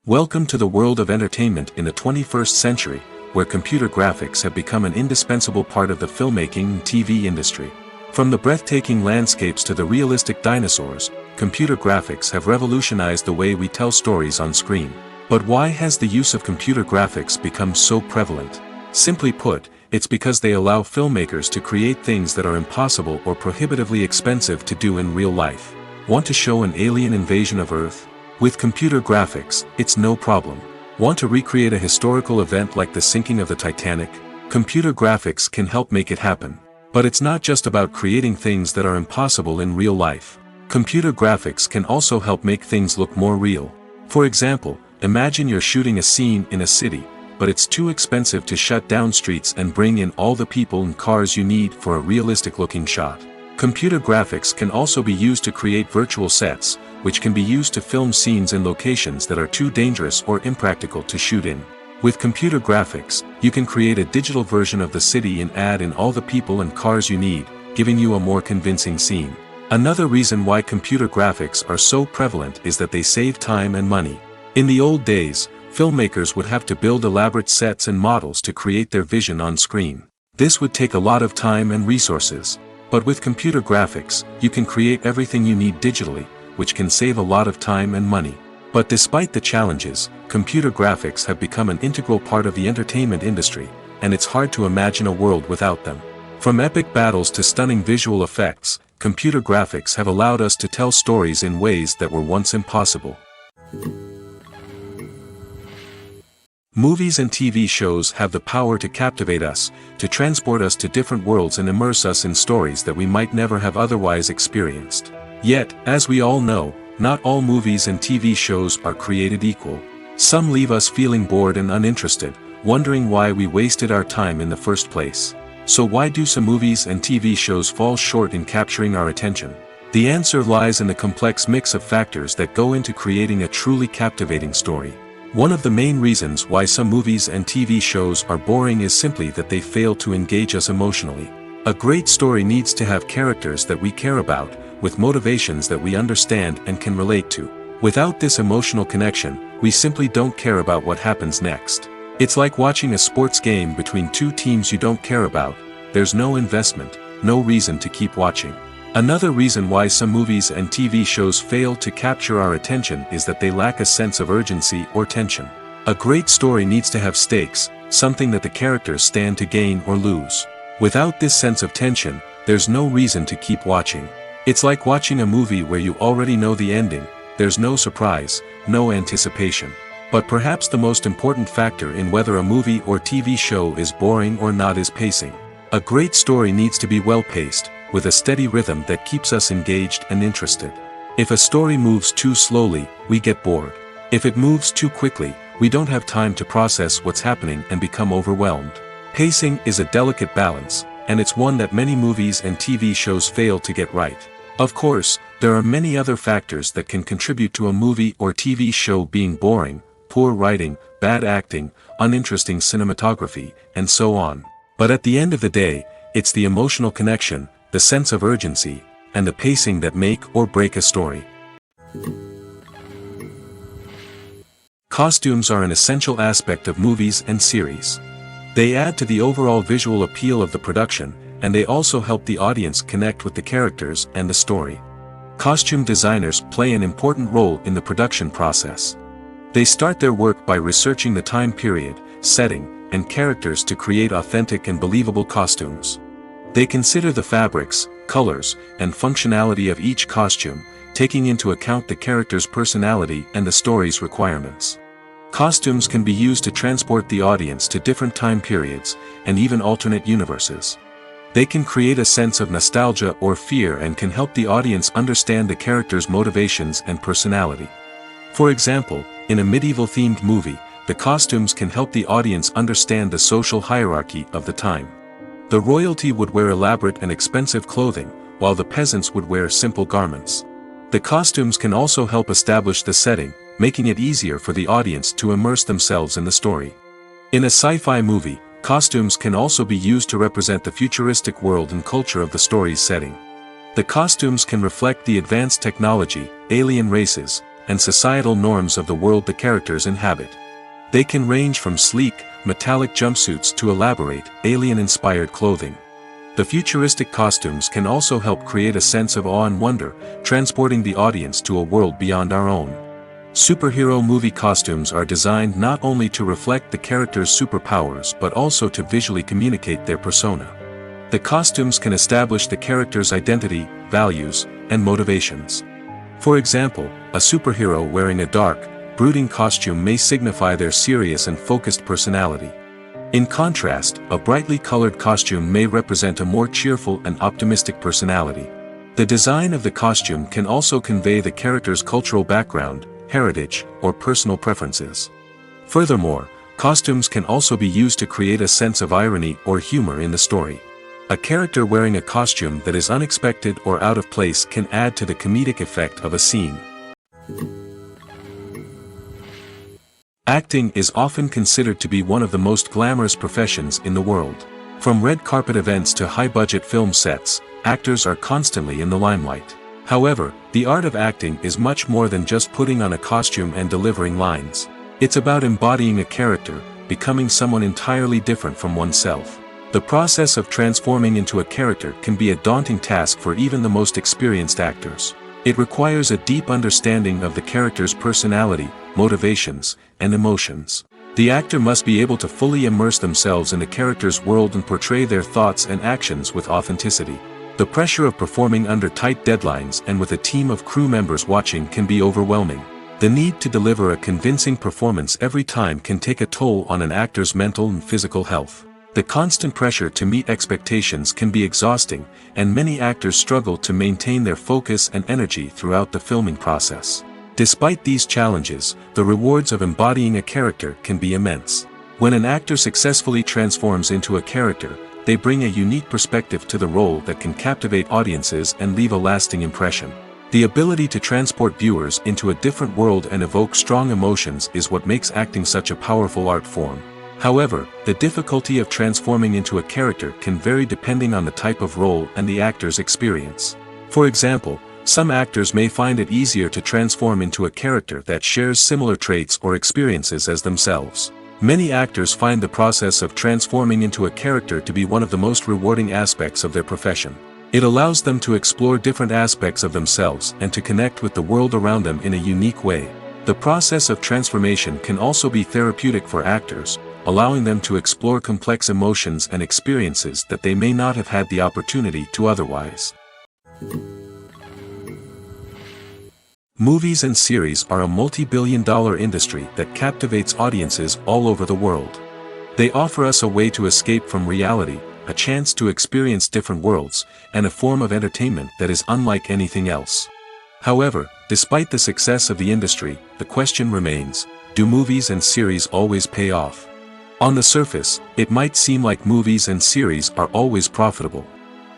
Welcome to the world of entertainment in the 21st century, where computer graphics have become an indispensable part of the filmmaking and TV industry. From the breathtaking landscapes to the realistic dinosaurs, computer graphics have revolutionized the way we tell stories on screen. But why has the use of computer graphics become so prevalent? Simply put, it's because they allow filmmakers to create things that are impossible or prohibitively expensive to do in real life. Want to show an alien invasion of Earth? With computer graphics, it's no problem. Want to recreate a historical event like the sinking of the Titanic? Computer graphics can help make it happen. But it's not just about creating things that are impossible in real life. Computer graphics can also help make things look more real. For example, imagine you're shooting a scene in a city, but it's too expensive to shut down streets and bring in all the people and cars you need for a realistic-looking shot. Computer graphics can also be used to create virtual sets, which can be used to film scenes in locations that are too dangerous or impractical to shoot in. With computer graphics, you can create a digital version of the city and add in all the people and cars you need, giving you a more convincing scene. Another reason why computer graphics are so prevalent is that they save time and money. In the old days, filmmakers would have to build elaborate sets and models to create their vision on screen. This would take a lot of time and resources. But with computer graphics, you can create everything you need digitally, which can save a lot of time and money. But despite the challenges, computer graphics have become an integral part of the entertainment industry, and it's hard to imagine a world without them. From epic battles to stunning visual effects, computer graphics have allowed us to tell stories in ways that were once impossible. Movies and TV shows have the power to captivate us, to transport us to different worlds and immerse us in stories that we might never have otherwise experienced. Yet, as we all know, not all movies and TV shows are created equal. Some leave us feeling bored and uninterested, wondering why we wasted our time in the first place. So why do some movies and TV shows fall short in capturing our attention? The answer lies in the complex mix of factors that go into creating a truly captivating story. One of the main reasons why some movies and TV shows are boring is simply that they fail to engage us emotionally. A great story needs to have characters that we care about, with motivations that we understand and can relate to. Without this emotional connection, we simply don't care about what happens next. It's like watching a sports game between two teams you don't care about. There's no investment, no reason to keep watching. Another reason why some movies and TV shows fail to capture our attention is that they lack a sense of urgency or tension. A great story needs to have stakes, something that the characters stand to gain or lose. Without this sense of tension, there's no reason to keep watching. It's like watching a movie where you already know the ending, there's no surprise, no anticipation. But perhaps the most important factor in whether a movie or TV show is boring or not is pacing. A great story needs to be well-paced, with a steady rhythm that keeps us engaged and interested. If a story moves too slowly, we get bored. If it moves too quickly, we don't have time to process what's happening and become overwhelmed. Pacing is a delicate balance, and it's one that many movies and TV shows fail to get right. Of course, there are many other factors that can contribute to a movie or TV show being boring: poor writing, bad acting, uninteresting cinematography, and so on. But at the end of the day, it's the emotional connection, the sense of urgency, and the pacing that make or break a story. Costumes are an essential aspect of movies and series. They add to the overall visual appeal of the production, and they also help the audience connect with the characters and the story. Costume designers play an important role in the production process. They start their work by researching the time period, setting, and characters to create authentic and believable costumes. They consider the fabrics, colors, and functionality of each costume, taking into account the character's personality and the story's requirements. Costumes can be used to transport the audience to different time periods, and even alternate universes. They can create a sense of nostalgia or fear and can help the audience understand the character's motivations and personality. For example, In a medieval-themed movie, the costumes can help the audience understand the social hierarchy of the time. The royalty would wear elaborate and expensive clothing, while the peasants would wear simple garments. The costumes can also help establish the setting, making it easier for the audience to immerse themselves in the story. In a sci-fi movie, costumes can also be used to represent the futuristic world and culture of the story's setting. The costumes can reflect the advanced technology, alien races, and societal norms of the world the characters inhabit. They can range from sleek, metallic jumpsuits to elaborate, alien-inspired clothing. The futuristic costumes can also help create a sense of awe and wonder, transporting the audience to a world beyond our own. Superhero movie costumes are designed not only to reflect the character's superpowers but also to visually communicate their persona. The costumes can establish the character's identity, values, and motivations. For example, a superhero wearing a dark, brooding costume may signify their serious and focused personality. In contrast, a brightly colored costume may represent a more cheerful and optimistic personality. The design of the costume can also convey the character's cultural background, heritage, or personal preferences. Furthermore, costumes can also be used to create a sense of irony or humor in the story. A character wearing a costume that is unexpected or out of place can add to the comedic effect of a scene. Acting is often considered to be one of the most glamorous professions in the world. From red carpet events to high-budget film sets, actors are constantly in the limelight. However, the art of acting is much more than just putting on a costume and delivering lines. It's about embodying a character, becoming someone entirely different from oneself. The process of transforming into a character can be a daunting task for even the most experienced actors. It requires a deep understanding of the character's personality, motivations, and emotions. The actor must be able to fully immerse themselves in the character's world and portray their thoughts and actions with authenticity. The pressure of performing under tight deadlines and with a team of crew members watching can be overwhelming. The need to deliver a convincing performance every time can take a toll on an actor's mental and physical health. The constant pressure to meet expectations can be exhausting, and many actors struggle to maintain their focus and energy throughout the filming process. Despite these challenges, the rewards of embodying a character can be immense. When an actor successfully transforms into a character, they bring a unique perspective to the role that can captivate audiences and leave a lasting impression. The ability to transport viewers into a different world and evoke strong emotions is what makes acting such a powerful art form. However, the difficulty of transforming into a character can vary depending on the type of role and the actor's experience. For example, some actors may find it easier to transform into a character that shares similar traits or experiences as themselves. Many actors find the process of transforming into a character to be one of the most rewarding aspects of their profession. It allows them to explore different aspects of themselves and to connect with the world around them in a unique way. The process of transformation can also be therapeutic for actors, allowing them to explore complex emotions and experiences that they may not have had the opportunity to otherwise. Movies and series are a multi-billion-dollar industry that captivates audiences all over the world. They offer us a way to escape from reality, a chance to experience different worlds, and a form of entertainment that is unlike anything else. However, despite the success of the industry, the question remains, do movies and series always pay off? On the surface, it might seem like movies and series are always profitable.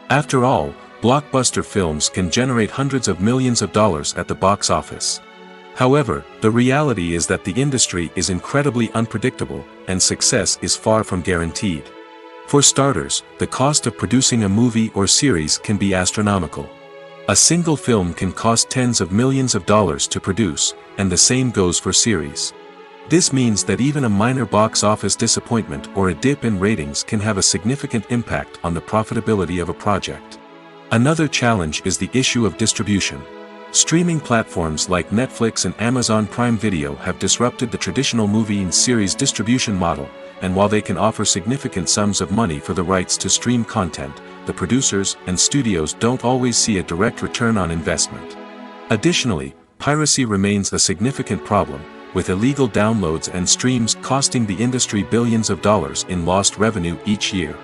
After all, blockbuster films can generate hundreds of millions of dollars at the box office. However, the reality is that the industry is incredibly unpredictable, and success is far from guaranteed. For starters, the cost of producing a movie or series can be astronomical. A single film can cost tens of millions of dollars to produce, and the same goes for series. This means that even a minor box office disappointment or a dip in ratings can have a significant impact on the profitability of a project. Another challenge is the issue of distribution. Streaming platforms like Netflix and Amazon Prime Video have disrupted the traditional movie and series distribution model, and while they can offer significant sums of money for the rights to stream content, the producers and studios don't always see a direct return on investment. Additionally, piracy remains a significant problem, with illegal downloads and streams costing the industry billions of dollars in lost revenue each year.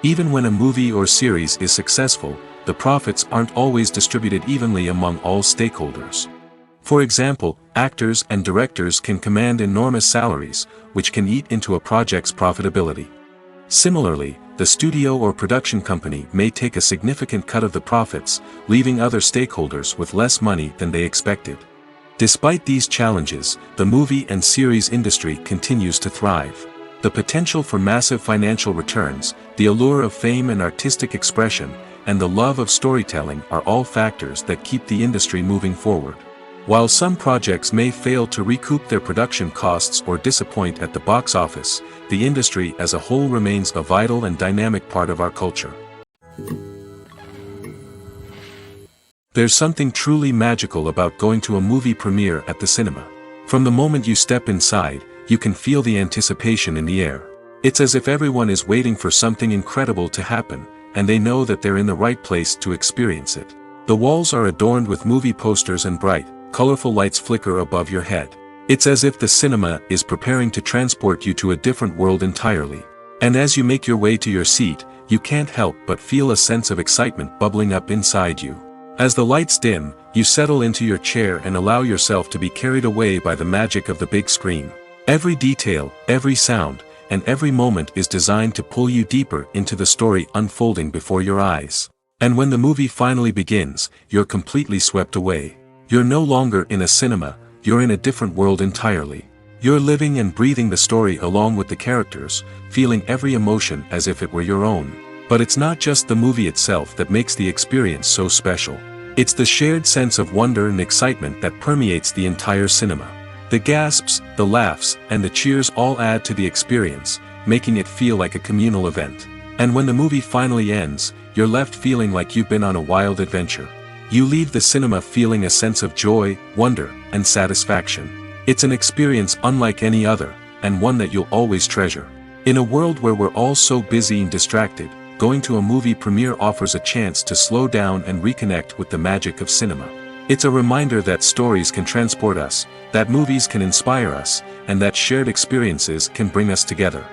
Even when a movie or series is successful, the profits aren't always distributed evenly among all stakeholders. For example, actors and directors can command enormous salaries, which can eat into a project's profitability. Similarly, the studio or production company may take a significant cut of the profits, leaving other stakeholders with less money than they expected. Despite these challenges, the movie and series industry continues to thrive. The potential for massive financial returns, the allure of fame and artistic expression, and the love of storytelling are all factors that keep the industry moving forward. While some projects may fail to recoup their production costs or disappoint at the box office, the industry as a whole remains a vital and dynamic part of our culture. There's something truly magical about going to a movie premiere at the cinema. From the moment you step inside, you can feel the anticipation in the air. It's as if everyone is waiting for something incredible to happen, and they know that they're in the right place to experience it. The walls are adorned with movie posters and bright, colorful lights flicker above your head. It's as if the cinema is preparing to transport you to a different world entirely. And as you make your way to your seat, you can't help but feel a sense of excitement bubbling up inside you. As the lights dim, you settle into your chair and allow yourself to be carried away by the magic of the big screen. Every detail, every sound, and every moment is designed to pull you deeper into the story unfolding before your eyes. And when the movie finally begins, you're completely swept away. You're no longer in a cinema, you're in a different world entirely. You're living and breathing the story along with the characters, feeling every emotion as if it were your own. But it's not just the movie itself that makes the experience so special. It's the shared sense of wonder and excitement that permeates the entire cinema. The gasps, the laughs, and the cheers all add to the experience, making it feel like a communal event. And when the movie finally ends, you're left feeling like you've been on a wild adventure. You leave the cinema feeling a sense of joy, wonder, and satisfaction. It's an experience unlike any other, and one that you'll always treasure. In a world where we're all so busy and distracted, going to a movie premiere offers a chance to slow down and reconnect with the magic of cinema. It's a reminder that stories can transport us, that movies can inspire us, and that shared experiences can bring us together.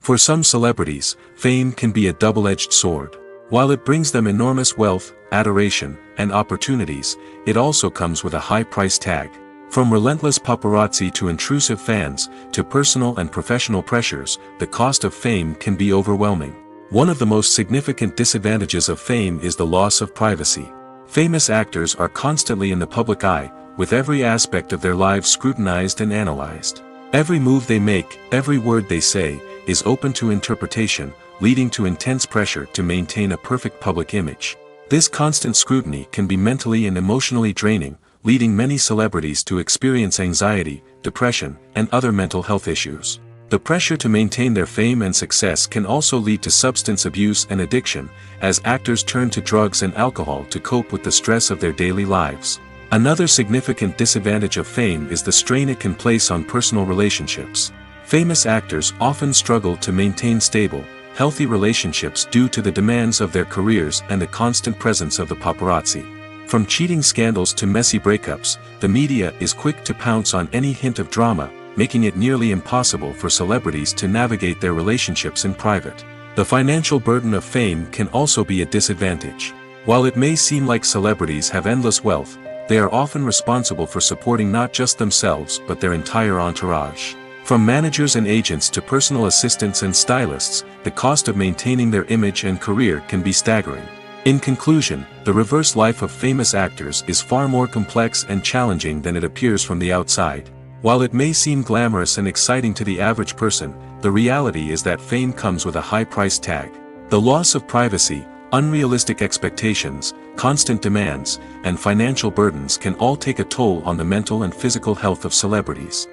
For some celebrities, fame can be a double-edged sword. While it brings them enormous wealth, adoration, and opportunities, it also comes with a high price tag. From relentless paparazzi to intrusive fans, to personal and professional pressures, the cost of fame can be overwhelming. One of the most significant disadvantages of fame is the loss of privacy. Famous actors are constantly in the public eye, with every aspect of their lives scrutinized and analyzed. Every move they make, every word they say, is open to interpretation, leading to intense pressure to maintain a perfect public image. This constant scrutiny can be mentally and emotionally draining, leading many celebrities to experience anxiety, depression, and other mental health issues. The pressure to maintain their fame and success can also lead to substance abuse and addiction, as actors turn to drugs and alcohol to cope with the stress of their daily lives. Another significant disadvantage of fame is the strain it can place on personal relationships. Famous actors often struggle to maintain stable, healthy relationships due to the demands of their careers and the constant presence of the paparazzi. From cheating scandals to messy breakups, the media is quick to pounce on any hint of drama, making it nearly impossible for celebrities to navigate their relationships in private. The financial burden of fame can also be a disadvantage. While it may seem like celebrities have endless wealth, they are often responsible for supporting not just themselves but their entire entourage. From managers and agents to personal assistants and stylists, the cost of maintaining their image and career can be staggering. In conclusion, the reverse life of famous actors is far more complex and challenging than it appears from the outside. While it may seem glamorous and exciting to the average person, the reality is that fame comes with a high price tag. The loss of privacy, unrealistic expectations, constant demands, and financial burdens can all take a toll on the mental and physical health of celebrities.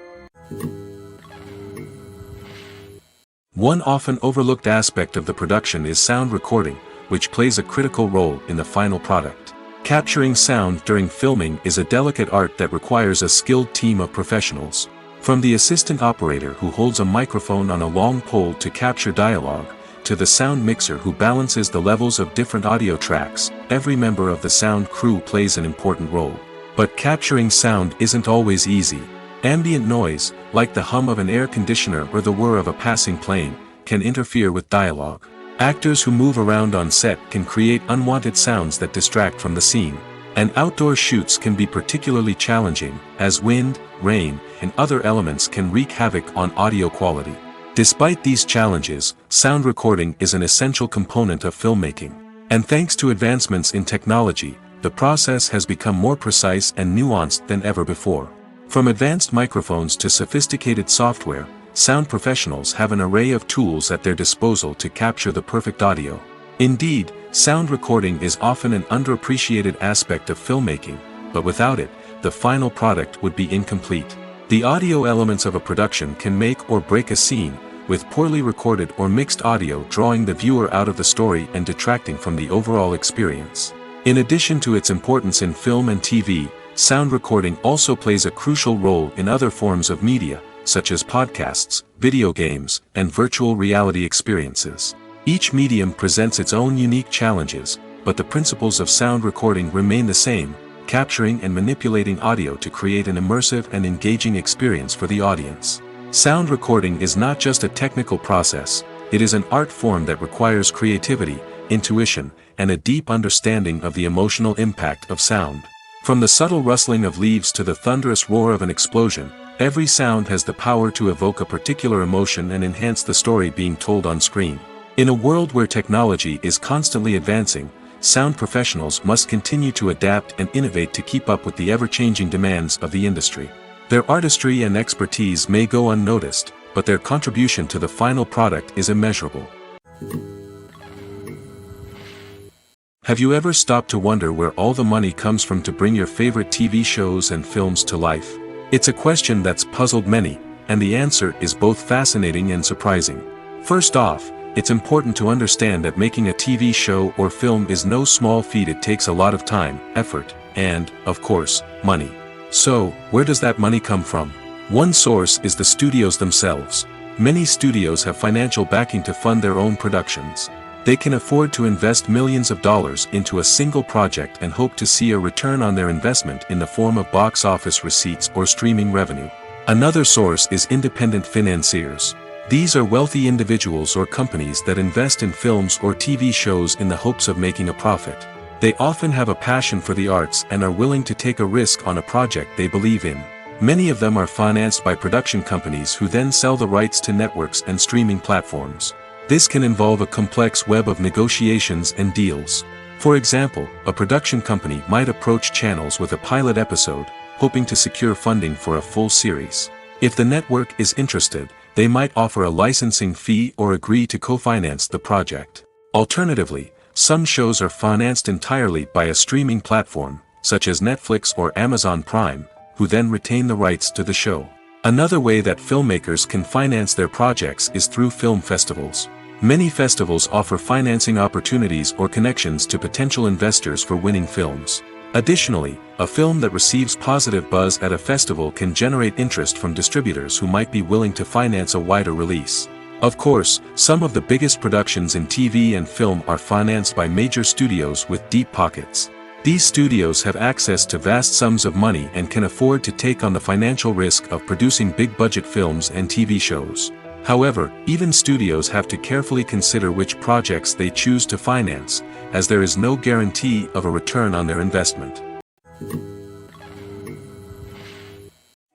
One often overlooked aspect of the production is sound recording, which plays a critical role in the final product. Capturing sound during filming is a delicate art that requires a skilled team of professionals. From the assistant operator who holds a microphone on a long pole to capture dialogue, to the sound mixer who balances the levels of different audio tracks, every member of the sound crew plays an important role. But capturing sound isn't always easy. Ambient noise, like the hum of an air conditioner or the whir of a passing plane, can interfere with dialogue. Actors who move around on set can create unwanted sounds that distract from the scene. And outdoor shoots can be particularly challenging, as wind, rain, and other elements can wreak havoc on audio quality. Despite these challenges, sound recording is an essential component of filmmaking. And thanks to advancements in technology, the process has become more precise and nuanced than ever before. From advanced microphones to sophisticated software, sound professionals have an array of tools at their disposal to capture the perfect audio. Indeed, sound recording is often an underappreciated aspect of filmmaking, but without it, the final product would be incomplete. The audio elements of a production can make or break a scene, with poorly recorded or mixed audio drawing the viewer out of the story and detracting from the overall experience. In addition to its importance in film and TV, sound recording also plays a crucial role in other forms of media, such as podcasts, video games, and virtual reality experiences. Each medium presents its own unique challenges, but the principles of sound recording remain the same, capturing and manipulating audio to create an immersive and engaging experience for the audience. Sound recording is not just a technical process, it is an art form that requires creativity, intuition, and a deep understanding of the emotional impact of sound. From the subtle rustling of leaves to the thunderous roar of an explosion, every sound has the power to evoke a particular emotion and enhance the story being told on screen. In a world where technology is constantly advancing, sound professionals must continue to adapt and innovate to keep up with the ever-changing demands of the industry. Their artistry and expertise may go unnoticed, but their contribution to the final product is immeasurable. Have you ever stopped to wonder where all the money comes from to bring your favorite TV shows and films to life? It's a question that's puzzled many, and the answer is both fascinating and surprising. First off, it's important to understand that making a TV show or film is no small feat. It takes a lot of time, effort, and, of course, money. So, where does that money come from? One source is the studios themselves. Many studios have financial backing to fund their own productions. They can afford to invest millions of dollars into a single project and hope to see a return on their investment in the form of box office receipts or streaming revenue. Another source is independent financiers. These are wealthy individuals or companies that invest in films or TV shows in the hopes of making a profit. They often have a passion for the arts and are willing to take a risk on a project they believe in. Many of them are financed by production companies who then sell the rights to networks and streaming platforms. This can involve a complex web of negotiations and deals. For example, a production company might approach channels with a pilot episode, hoping to secure funding for a full series. If the network is interested, they might offer a licensing fee or agree to co-finance the project. Alternatively, some shows are financed entirely by a streaming platform, such as Netflix or Amazon Prime, who then retain the rights to the show. Another way that filmmakers can finance their projects is through film festivals. Many festivals offer financing opportunities or connections to potential investors for winning films. Additionally, a film that receives positive buzz at a festival can generate interest from distributors who might be willing to finance a wider release. Of course, some of the biggest productions in TV and film are financed by major studios with deep pockets. These studios have access to vast sums of money and can afford to take on the financial risk of producing big-budget films and TV shows. However, even studios have to carefully consider which projects they choose to finance, as there is no guarantee of a return on their investment.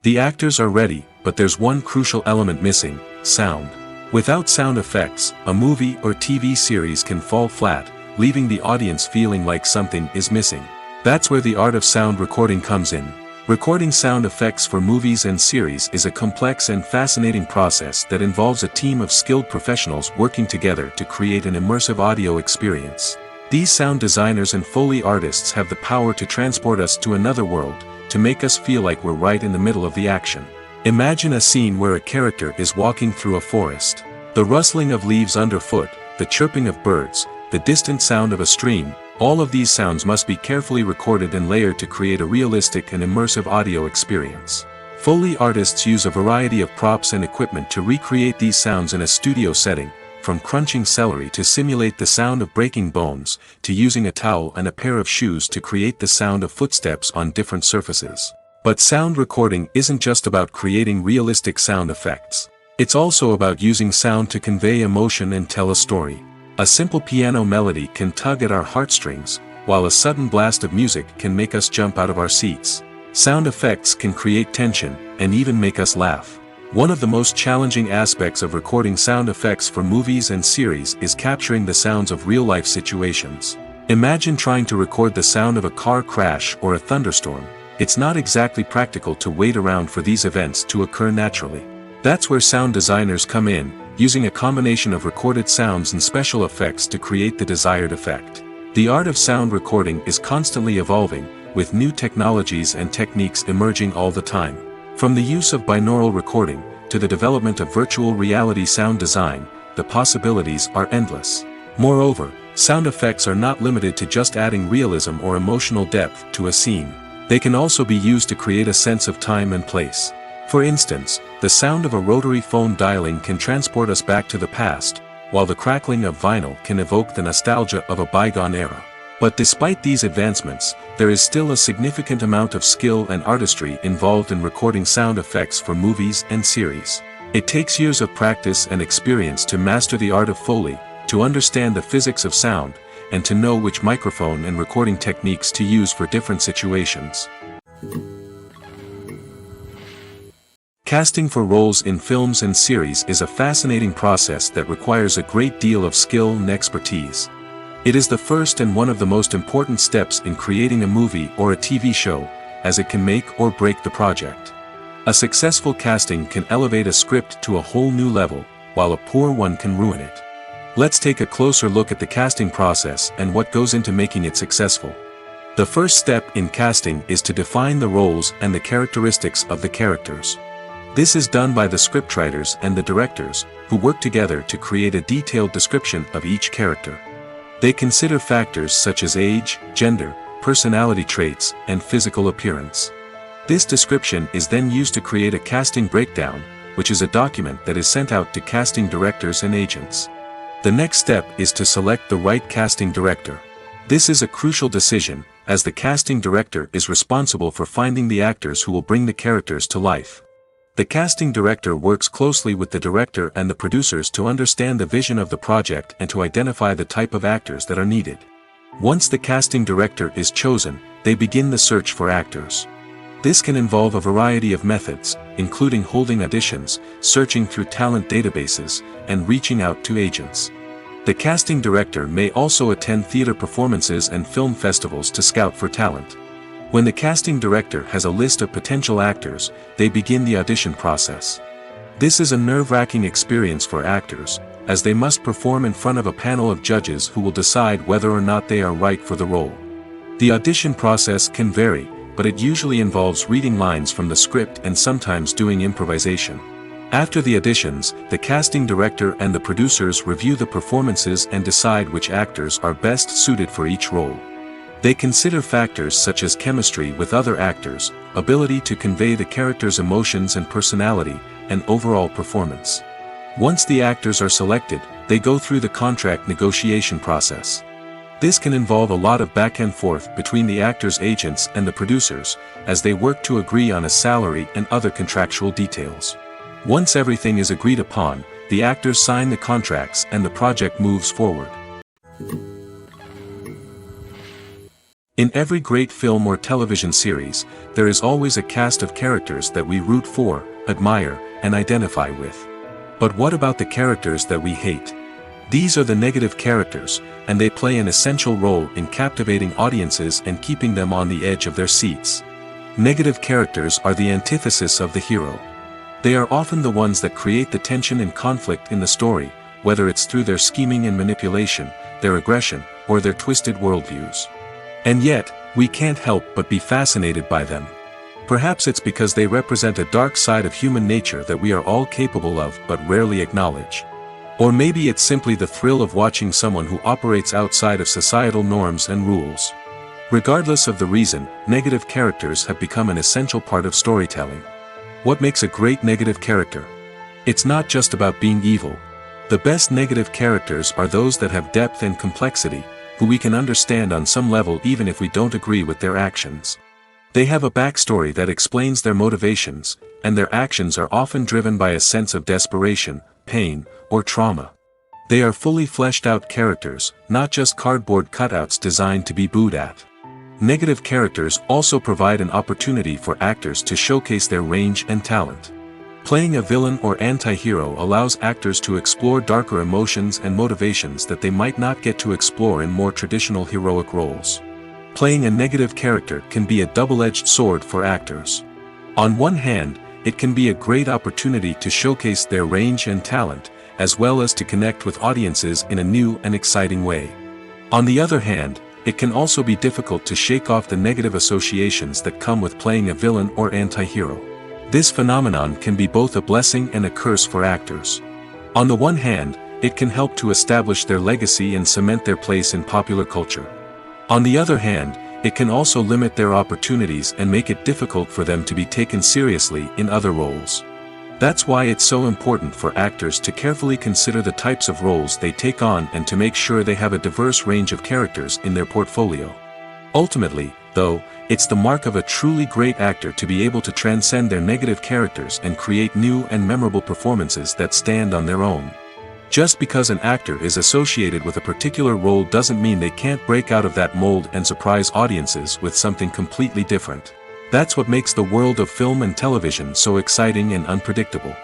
The actors are ready, but there's one crucial element missing: sound. Without sound effects, a movie or TV series can fall flat, leaving the audience feeling like something is missing. That's where the art of sound recording comes in. Recording sound effects for movies and series is a complex and fascinating process that involves a team of skilled professionals working together to create an immersive audio experience. These sound designers and Foley artists have the power to transport us to another world, to make us feel like we're right in the middle of the action. Imagine a scene where a character is walking through a forest. The rustling of leaves underfoot, the chirping of birds, the distant sound of a stream, all of these sounds must be carefully recorded and layered to create a realistic and immersive audio experience. Foley artists use a variety of props and equipment to recreate these sounds in a studio setting, from crunching celery to simulate the sound of breaking bones, to using a towel and a pair of shoes to create the sound of footsteps on different surfaces. But sound recording isn't just about creating realistic sound effects. It's also about using sound to convey emotion and tell a story. A simple piano melody can tug at our heartstrings, while a sudden blast of music can make us jump out of our seats. Sound effects can create tension, and even make us laugh. One of the most challenging aspects of recording sound effects for movies and series is capturing the sounds of real-life situations. Imagine trying to record the sound of a car crash or a thunderstorm. It's not exactly practical to wait around for these events to occur naturally. That's where sound designers come in, using a combination of recorded sounds and special effects to create the desired effect. The art of sound recording is constantly evolving, with new technologies and techniques emerging all the time. From the use of binaural recording, to the development of virtual reality sound design, the possibilities are endless. Moreover, sound effects are not limited to just adding realism or emotional depth to a scene. They can also be used to create a sense of time and place. For instance, the sound of a rotary phone dialing can transport us back to the past, while the crackling of vinyl can evoke the nostalgia of a bygone era. But despite these advancements, there is still a significant amount of skill and artistry involved in recording sound effects for movies and series. It takes years of practice and experience to master the art of Foley, to understand the physics of sound, and to know which microphone and recording techniques to use for different situations. Casting for roles in films and series is a fascinating process that requires a great deal of skill and expertise. It is the first and one of the most important steps in creating a movie or a TV show, as it can make or break the project. A successful casting can elevate a script to a whole new level, while a poor one can ruin it. Let's take a closer look at the casting process and what goes into making it successful. The first step in casting is to define the roles and the characteristics of the characters. This is done by the scriptwriters and the directors, who work together to create a detailed description of each character. They consider factors such as age, gender, personality traits, and physical appearance. This description is then used to create a casting breakdown, which is a document that is sent out to casting directors and agents. The next step is to select the right casting director. This is a crucial decision, as the casting director is responsible for finding the actors who will bring the characters to life. The casting director works closely with the director and the producers to understand the vision of the project and to identify the type of actors that are needed. Once the casting director is chosen, they begin the search for actors. This can involve a variety of methods, including holding auditions, searching through talent databases, and reaching out to agents. The casting director may also attend theater performances and film festivals to scout for talent. When the casting director has a list of potential actors, they begin the audition process. This is a nerve-wracking experience for actors, as they must perform in front of a panel of judges who will decide whether or not they are right for the role. The audition process can vary, but it usually involves reading lines from the script and sometimes doing improvisation. After the auditions, the casting director and the producers review the performances and decide which actors are best suited for each role. They consider factors such as chemistry with other actors, ability to convey the character's emotions and personality, and overall performance. Once the actors are selected, they go through the contract negotiation process. This can involve a lot of back and forth between the actors' agents and the producers, as they work to agree on a salary and other contractual details. Once everything is agreed upon, the actors sign the contracts and the project moves forward. In every great film or television series, there is always a cast of characters that we root for, admire, and identify with. But what about the characters that we hate? These are the negative characters, and they play an essential role in captivating audiences and keeping them on the edge of their seats. Negative characters are the antithesis of the hero. They are often the ones that create the tension and conflict in the story, whether it's through their scheming and manipulation, their aggression, or their twisted worldviews. And yet, we can't help but be fascinated by them. Perhaps it's because they represent a dark side of human nature that we are all capable of but rarely acknowledge. Or maybe it's simply the thrill of watching someone who operates outside of societal norms and rules. Regardless of the reason, negative characters have become an essential part of storytelling. What makes a great negative character? It's not just about being evil. The best negative characters are those that have depth and complexity, who we can understand on some level even if we don't agree with their actions. They have a backstory that explains their motivations, and their actions are often driven by a sense of desperation, pain, or trauma. They are fully fleshed out characters, not just cardboard cutouts designed to be booed at. Negative characters also provide an opportunity for actors to showcase their range and talent. Playing a villain or anti-hero allows actors to explore darker emotions and motivations that they might not get to explore in more traditional heroic roles. Playing a negative character can be a double-edged sword for actors. On one hand, it can be a great opportunity to showcase their range and talent, as well as to connect with audiences in a new and exciting way. On the other hand, it can also be difficult to shake off the negative associations that come with playing a villain or anti-hero. This phenomenon can be both a blessing and a curse for actors. On the one hand, it can help to establish their legacy and cement their place in popular culture. On the other hand, it can also limit their opportunities and make it difficult for them to be taken seriously in other roles. That's why it's so important for actors to carefully consider the types of roles they take on and to make sure they have a diverse range of characters in their portfolio. Ultimately, though, it's the mark of a truly great actor to be able to transcend their negative characters and create new and memorable performances that stand on their own. Just because an actor is associated with a particular role doesn't mean they can't break out of that mold and surprise audiences with something completely different. That's what makes the world of film and television so exciting and unpredictable.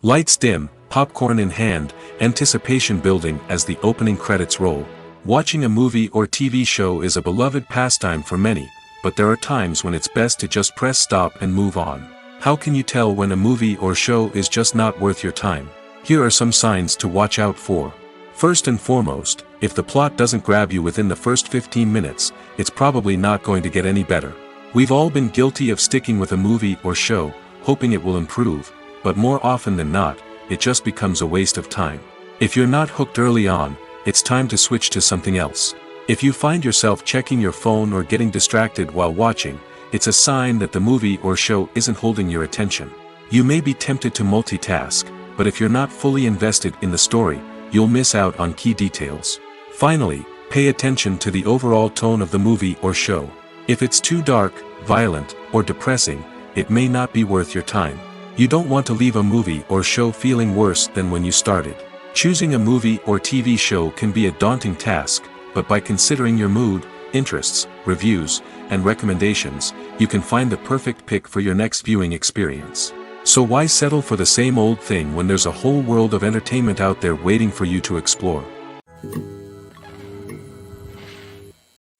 Lights dim, popcorn in hand, anticipation building as the opening credits roll. Watching a movie or TV show is a beloved pastime for many, but there are times when it's best to just press stop and move on. How can you tell when a movie or show is just not worth your time? Here are some signs to watch out for. First and foremost, if the plot doesn't grab you within the first 15 minutes, it's probably not going to get any better. We've all been guilty of sticking with a movie or show, hoping it will improve, but more often than not, it just becomes a waste of time. If you're not hooked early on, it's time to switch to something else. If you find yourself checking your phone or getting distracted while watching, it's a sign that the movie or show isn't holding your attention. You may be tempted to multitask, but if you're not fully invested in the story, you'll miss out on key details. Finally, pay attention to the overall tone of the movie or show. If it's too dark, violent, or depressing, it may not be worth your time. You don't want to leave a movie or show feeling worse than when you started. Choosing a movie or TV show can be a daunting task, but by considering your mood, interests, reviews, and recommendations, you can find the perfect pick for your next viewing experience. So why settle for the same old thing when there's a whole world of entertainment out there waiting for you to explore?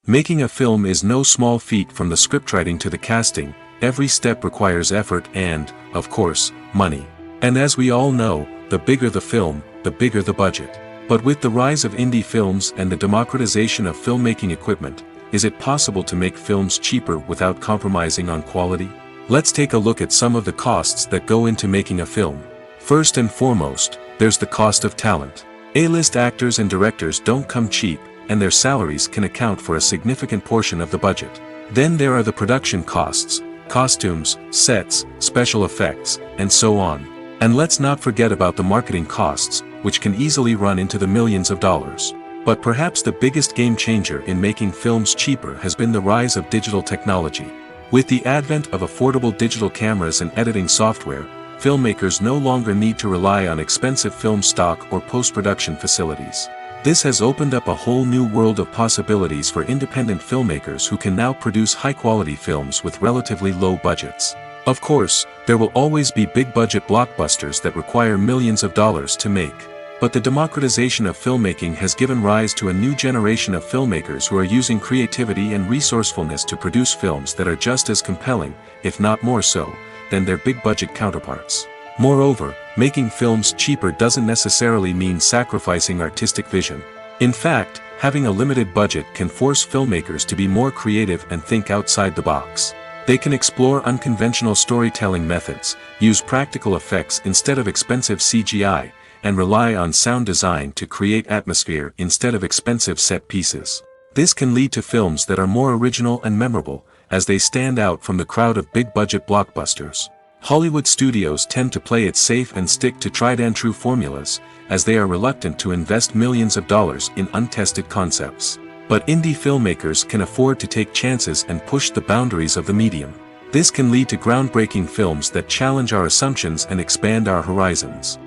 Making a film is no small feat. From the scriptwriting to the casting, every step requires effort and, of course, money. And as we all know, the bigger the film, the bigger the budget. But with the rise of indie films and the democratization of filmmaking equipment, is it possible to make films cheaper without compromising on quality? Let's take a look at some of the costs that go into making a film. First and foremost, there's the cost of talent. A-list actors and directors don't come cheap, and their salaries can account for a significant portion of the budget. Then there are the production costs, costumes, sets, special effects, and so on. And let's not forget about the marketing costs, which can easily run into the millions of dollars. But perhaps the biggest game changer in making films cheaper has been the rise of digital technology. With the advent of affordable digital cameras and editing software, filmmakers no longer need to rely on expensive film stock or post-production facilities. This has opened up a whole new world of possibilities for independent filmmakers who can now produce high-quality films with relatively low budgets. Of course, there will always be big-budget blockbusters that require millions of dollars to make. But the democratization of filmmaking has given rise to a new generation of filmmakers who are using creativity and resourcefulness to produce films that are just as compelling, if not more so, than their big-budget counterparts. Moreover, making films cheaper doesn't necessarily mean sacrificing artistic vision. In fact, having a limited budget can force filmmakers to be more creative and think outside the box. They can explore unconventional storytelling methods, use practical effects instead of expensive CGI, and rely on sound design to create atmosphere instead of expensive set pieces. This can lead to films that are more original and memorable, as they stand out from the crowd of big-budget blockbusters. Hollywood studios tend to play it safe and stick to tried-and-true formulas, as they are reluctant to invest millions of dollars in untested concepts. But indie filmmakers can afford to take chances and push the boundaries of the medium. This can lead to groundbreaking films that challenge our assumptions and expand our horizons.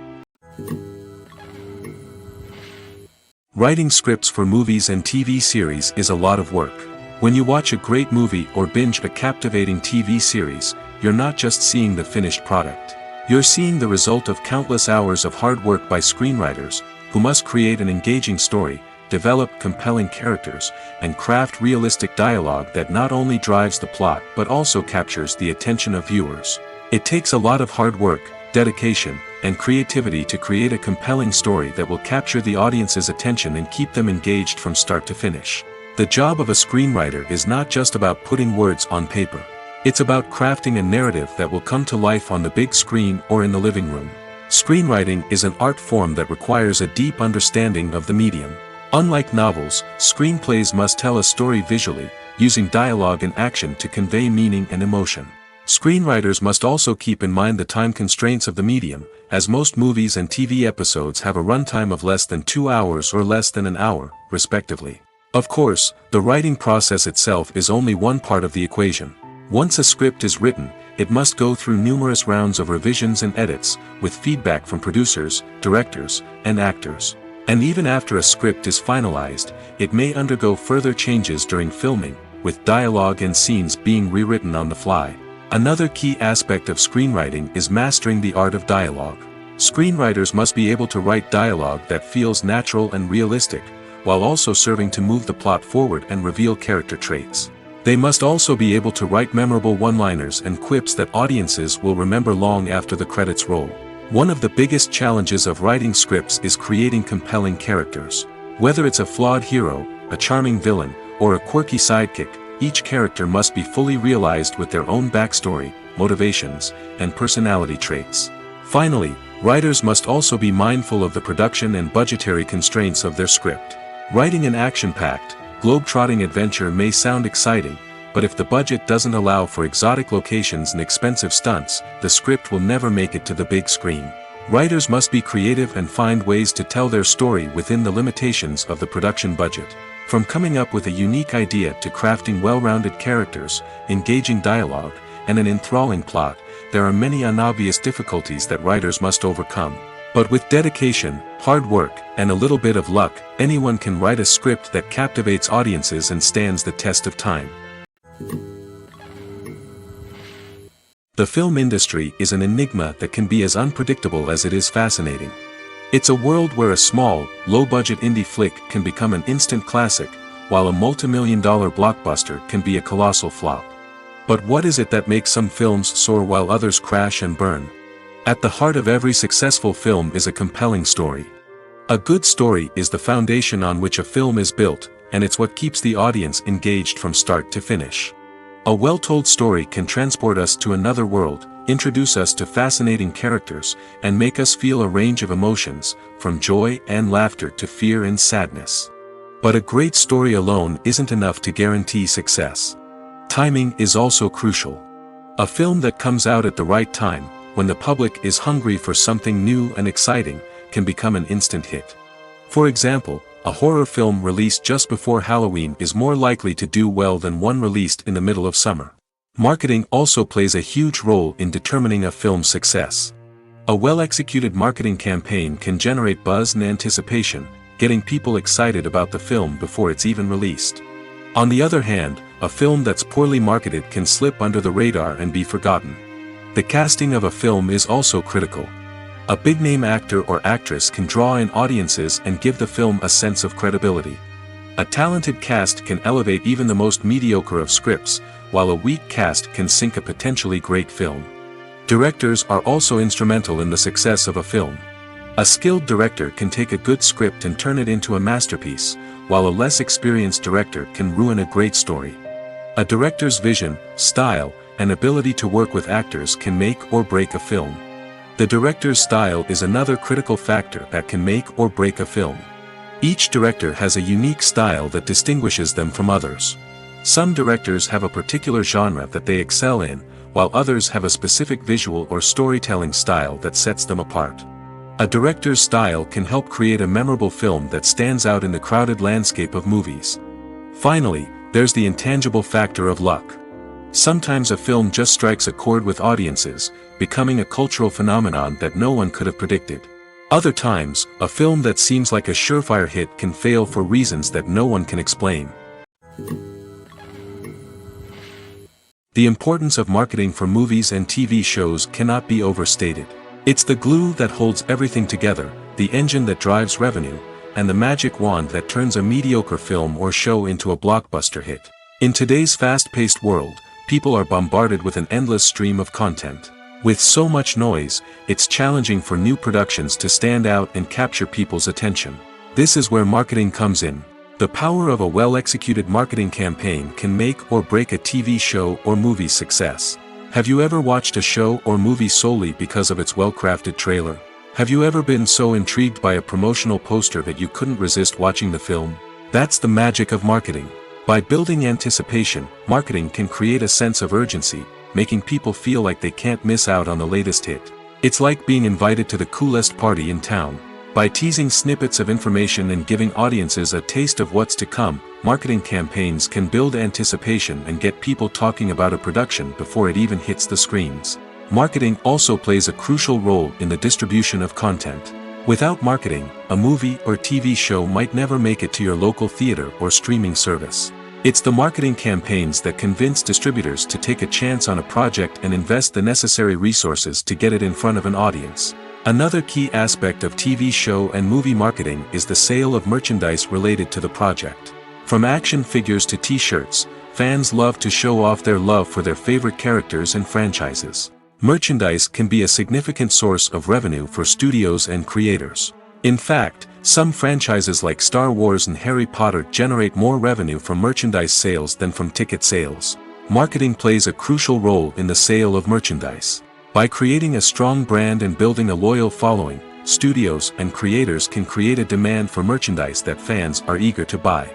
Writing scripts for movies and TV series is a lot of work. When you watch a great movie or binge a captivating TV series, you're not just seeing the finished product. You're seeing the result of countless hours of hard work by screenwriters, who must create an engaging story, develop compelling characters, and craft realistic dialogue that not only drives the plot but also captures the attention of viewers. It takes a lot of hard work, dedication, and creativity to create a compelling story that will capture the audience's attention and keep them engaged from start to finish. The job of a screenwriter is not just about putting words on paper. It's about crafting a narrative that will come to life on the big screen or in the living room. Screenwriting is an art form that requires a deep understanding of the medium. Unlike novels, screenplays must tell a story visually, using dialogue and action to convey meaning and emotion. Screenwriters must also keep in mind the time constraints of the medium, as most movies and TV episodes have a runtime of less than 2 hours or less than an hour, respectively. Of course, the writing process itself is only one part of the equation. Once a script is written, it must go through numerous rounds of revisions and edits, with feedback from producers, directors, and actors. And even after a script is finalized, it may undergo further changes during filming, with dialogue and scenes being rewritten on the fly. Another key aspect of screenwriting is mastering the art of dialogue. Screenwriters must be able to write dialogue that feels natural and realistic, while also serving to move the plot forward and reveal character traits. They must also be able to write memorable one-liners and quips that audiences will remember long after the credits roll. One of the biggest challenges of writing scripts is creating compelling characters. Whether it's a flawed hero, a charming villain, or a quirky sidekick, each character must be fully realized with their own backstory, motivations, and personality traits. Finally, writers must also be mindful of the production and budgetary constraints of their script. Writing an action-packed, globe-trotting adventure may sound exciting, but if the budget doesn't allow for exotic locations and expensive stunts, the script will never make it to the big screen. Writers must be creative and find ways to tell their story within the limitations of the production budget. From coming up with a unique idea to crafting well-rounded characters, engaging dialogue, and an enthralling plot, there are many unobvious difficulties that writers must overcome. But with dedication, hard work, and a little bit of luck, anyone can write a script that captivates audiences and stands the test of time. The film industry is an enigma that can be as unpredictable as it is fascinating. It's a world where a small, low-budget indie flick can become an instant classic, while a multi-million-dollar blockbuster can be a colossal flop. But what is it that makes some films soar while others crash and burn? At the heart of every successful film is a compelling story. A good story is the foundation on which a film is built, and it's what keeps the audience engaged from start to finish. A well-told story can transport us to another world, introduce us to fascinating characters, and make us feel a range of emotions, from joy and laughter to fear and sadness. But a great story alone isn't enough to guarantee success. Timing is also crucial. A film that comes out at the right time, when the public is hungry for something new and exciting, can become an instant hit. For example, a horror film released just before Halloween is more likely to do well than one released in the middle of summer. Marketing also plays a huge role in determining a film's success. A well-executed marketing campaign can generate buzz and anticipation, getting people excited about the film before it's even released. On the other hand, a film that's poorly marketed can slip under the radar and be forgotten. The casting of a film is also critical. A big-name actor or actress can draw in audiences and give the film a sense of credibility. A talented cast can elevate even the most mediocre of scripts, while a weak cast can sink a potentially great film. Directors are also instrumental in the success of a film. A skilled director can take a good script and turn it into a masterpiece, while a less experienced director can ruin a great story. A director's vision, style, and ability to work with actors can make or break a film. The director's style is another critical factor that can make or break a film. Each director has a unique style that distinguishes them from others. Some directors have a particular genre that they excel in, while others have a specific visual or storytelling style that sets them apart. A director's style can help create a memorable film that stands out in the crowded landscape of movies. Finally, there's the intangible factor of luck. Sometimes a film just strikes a chord with audiences, becoming a cultural phenomenon that no one could have predicted. Other times, a film that seems like a surefire hit can fail for reasons that no one can explain. The importance of marketing for movies and TV shows cannot be overstated. It's the glue that holds everything together, the engine that drives revenue, and the magic wand that turns a mediocre film or show into a blockbuster hit. In today's fast-paced world, people are bombarded with an endless stream of content. With so much noise, it's challenging for new productions to stand out and capture people's attention. This is where marketing comes in. The power of a well-executed marketing campaign can make or break a TV show or movie's success. Have you ever watched a show or movie solely because of its well-crafted trailer? Have you ever been so intrigued by a promotional poster that you couldn't resist watching the film? That's the magic of marketing. By building anticipation, marketing can create a sense of urgency, making people feel like they can't miss out on the latest hit. It's like being invited to the coolest party in town. By teasing snippets of information and giving audiences a taste of what's to come, marketing campaigns can build anticipation and get people talking about a production before it even hits the screens. Marketing also plays a crucial role in the distribution of content. Without marketing, a movie or TV show might never make it to your local theater or streaming service. It's the marketing campaigns that convince distributors to take a chance on a project and invest the necessary resources to get it in front of an audience. Another key aspect of TV show and movie marketing is the sale of merchandise related to the project. From action figures to t-shirts, fans love to show off their love for their favorite characters and franchises. Merchandise can be a significant source of revenue for studios and creators. In fact, some franchises like Star Wars and Harry Potter generate more revenue from merchandise sales than from ticket sales. Marketing plays a crucial role in the sale of merchandise. By creating a strong brand and building a loyal following, studios and creators can create a demand for merchandise that fans are eager to buy.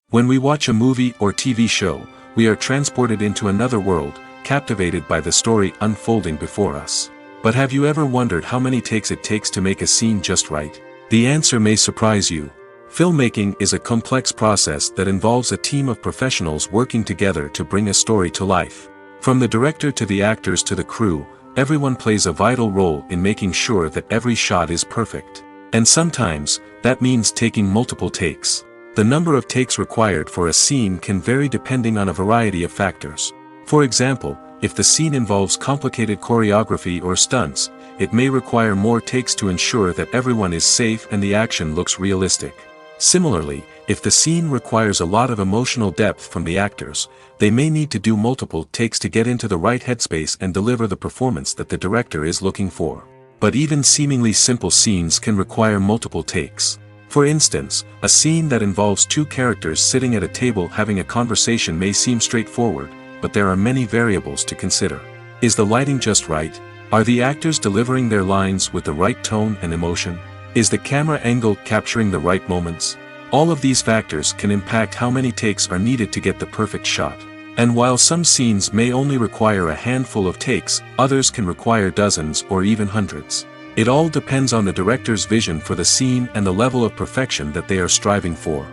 When we watch a movie or TV show, we are transported into another world, captivated by the story unfolding before us. But have you ever wondered how many takes it takes to make a scene just right? The answer may surprise you. Filmmaking is a complex process that involves a team of professionals working together to bring a story to life. From the director to the actors to the crew, everyone plays a vital role in making sure that every shot is perfect. And sometimes, that means taking multiple takes. The number of takes required for a scene can vary depending on a variety of factors. For example, if the scene involves complicated choreography or stunts, it may require more takes to ensure that everyone is safe and the action looks realistic. Similarly, if the scene requires a lot of emotional depth from the actors, they may need to do multiple takes to get into the right headspace and deliver the performance that the director is looking for. But even seemingly simple scenes can require multiple takes. For instance, a scene that involves two characters sitting at a table having a conversation may seem straightforward, but there are many variables to consider. Is the lighting just right? Are the actors delivering their lines with the right tone and emotion? Is the camera angle capturing the right moments? All of these factors can impact how many takes are needed to get the perfect shot. And while some scenes may only require a handful of takes, others can require dozens or even hundreds. It all depends on the director's vision for the scene and the level of perfection that they are striving for.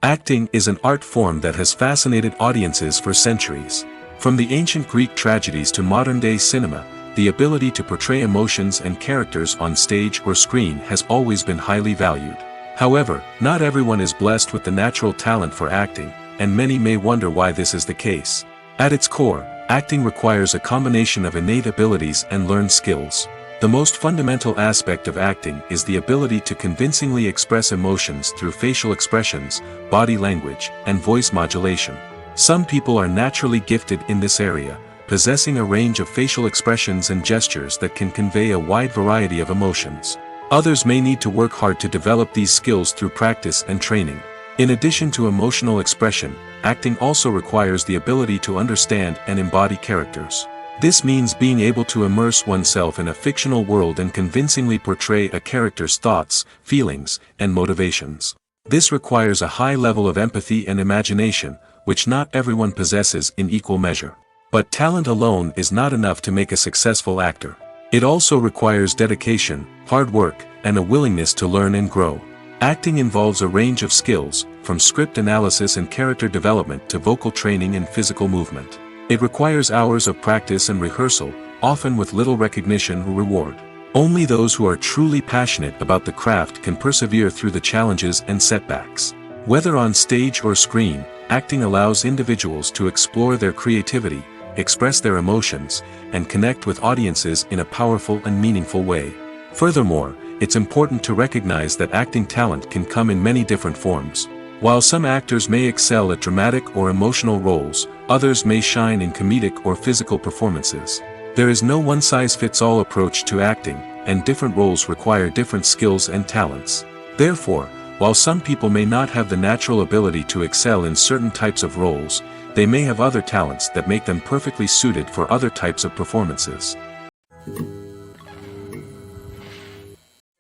Acting is an art form that has fascinated audiences for centuries. From the ancient Greek tragedies to modern-day cinema, the ability to portray emotions and characters on stage or screen has always been highly valued. However, not everyone is blessed with the natural talent for acting, and many may wonder why this is the case. At its core, acting requires a combination of innate abilities and learned skills. The most fundamental aspect of acting is the ability to convincingly express emotions through facial expressions, body language, and voice modulation. Some people are naturally gifted in this area, possessing a range of facial expressions and gestures that can convey a wide variety of emotions. Others may need to work hard to develop these skills through practice and training. In addition to emotional expression, acting also requires the ability to understand and embody characters. This means being able to immerse oneself in a fictional world and convincingly portray a character's thoughts, feelings, and motivations. This requires a high level of empathy and imagination, which not everyone possesses in equal measure. But talent alone is not enough to make a successful actor. It also requires dedication, hard work, and a willingness to learn and grow. Acting involves a range of skills, from script analysis and character development to vocal training and physical movement. It requires hours of practice and rehearsal, often with little recognition or reward. Only those who are truly passionate about the craft can persevere through the challenges and setbacks. Whether on stage or screen, acting allows individuals to explore their creativity, express their emotions, and connect with audiences in a powerful and meaningful way. Furthermore, it's important to recognize that acting talent can come in many different forms. While some actors may excel at dramatic or emotional roles, others may shine in comedic or physical performances. There is no one-size-fits-all approach to acting, and different roles require different skills and talents. Therefore, while some people may not have the natural ability to excel in certain types of roles, they may have other talents that make them perfectly suited for other types of performances.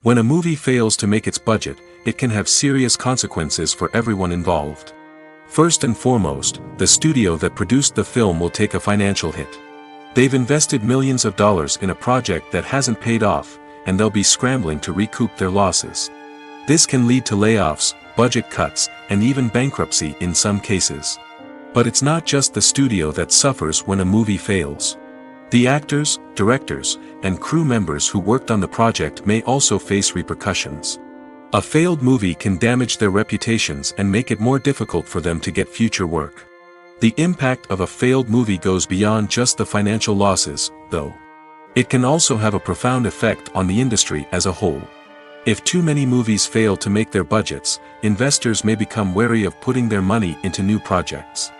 When a movie fails to make its budget, it can have serious consequences for everyone involved. First and foremost, the studio that produced the film will take a financial hit. They've invested millions of dollars in a project that hasn't paid off, and they'll be scrambling to recoup their losses. This can lead to layoffs, budget cuts, and even bankruptcy in some cases. But it's not just the studio that suffers when a movie fails. The actors, directors, and crew members who worked on the project may also face repercussions. A failed movie can damage their reputations and make it more difficult for them to get future work. The impact of a failed movie goes beyond just the financial losses, though. It can also have a profound effect on the industry as a whole. If too many movies fail to make their budgets, investors may become wary of putting their money into new projects.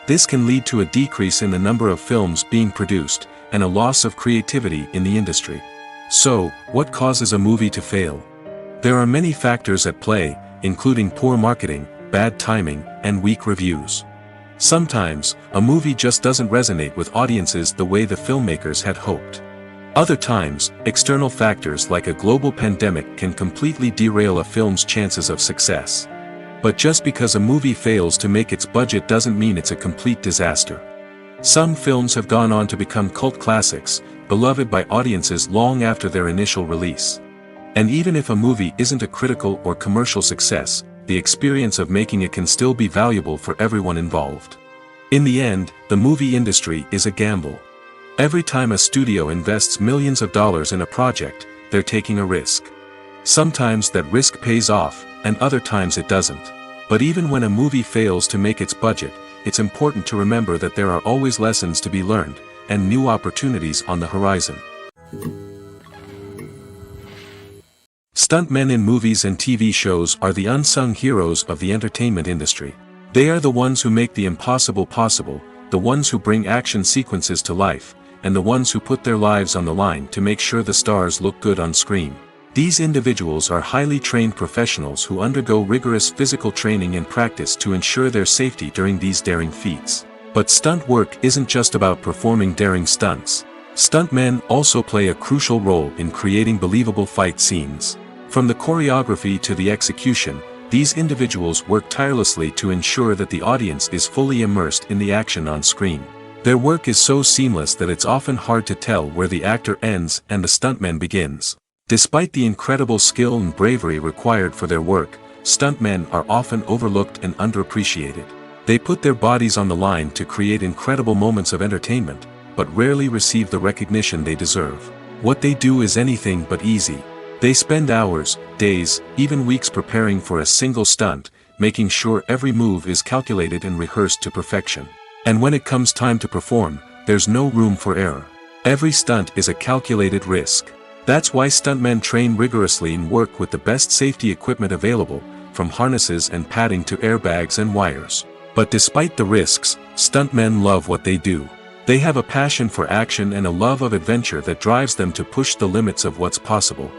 This can lead to a decrease in the number of films being produced, and a loss of creativity in the industry. So, what causes a movie to fail? There are many factors at play, including poor marketing, bad timing, and weak reviews. Sometimes, a movie just doesn't resonate with audiences the way the filmmakers had hoped. Other times, external factors like a global pandemic can completely derail a film's chances of success. But just because a movie fails to make its budget doesn't mean it's a complete disaster. Some films have gone on to become cult classics, beloved by audiences long after their initial release. And even if a movie isn't a critical or commercial success, the experience of making it can still be valuable for everyone involved. In the end, the movie industry is a gamble. Every time a studio invests millions of dollars in a project, they're taking a risk. Sometimes that risk pays off, and other times it doesn't. But even when a movie fails to make its budget, it's important to remember that there are always lessons to be learned, and new opportunities on the horizon. Stuntmen in movies and TV shows are the unsung heroes of the entertainment industry. They are the ones who make the impossible possible, the ones who bring action sequences to life, and the ones who put their lives on the line to make sure the stars look good on screen. These individuals are highly trained professionals who undergo rigorous physical training and practice to ensure their safety during these daring feats. But stunt work isn't just about performing daring stunts. Stuntmen also play a crucial role in creating believable fight scenes. From the choreography to the execution, these individuals work tirelessly to ensure that the audience is fully immersed in the action on screen. Their work is so seamless that it's often hard to tell where the actor ends and the stuntman begins. Despite the incredible skill and bravery required for their work, stuntmen are often overlooked and underappreciated. They put their bodies on the line to create incredible moments of entertainment, but rarely receive the recognition they deserve. What they do is anything but easy. They spend hours, days, even weeks preparing for a single stunt, making sure every move is calculated and rehearsed to perfection. And when it comes time to perform, there's no room for error. Every stunt is a calculated risk. That's why stuntmen train rigorously and work with the best safety equipment available, from harnesses and padding to airbags and wires. But despite the risks, stuntmen love what they do. They have a passion for action and a love of adventure that drives them to push the limits of what's possible.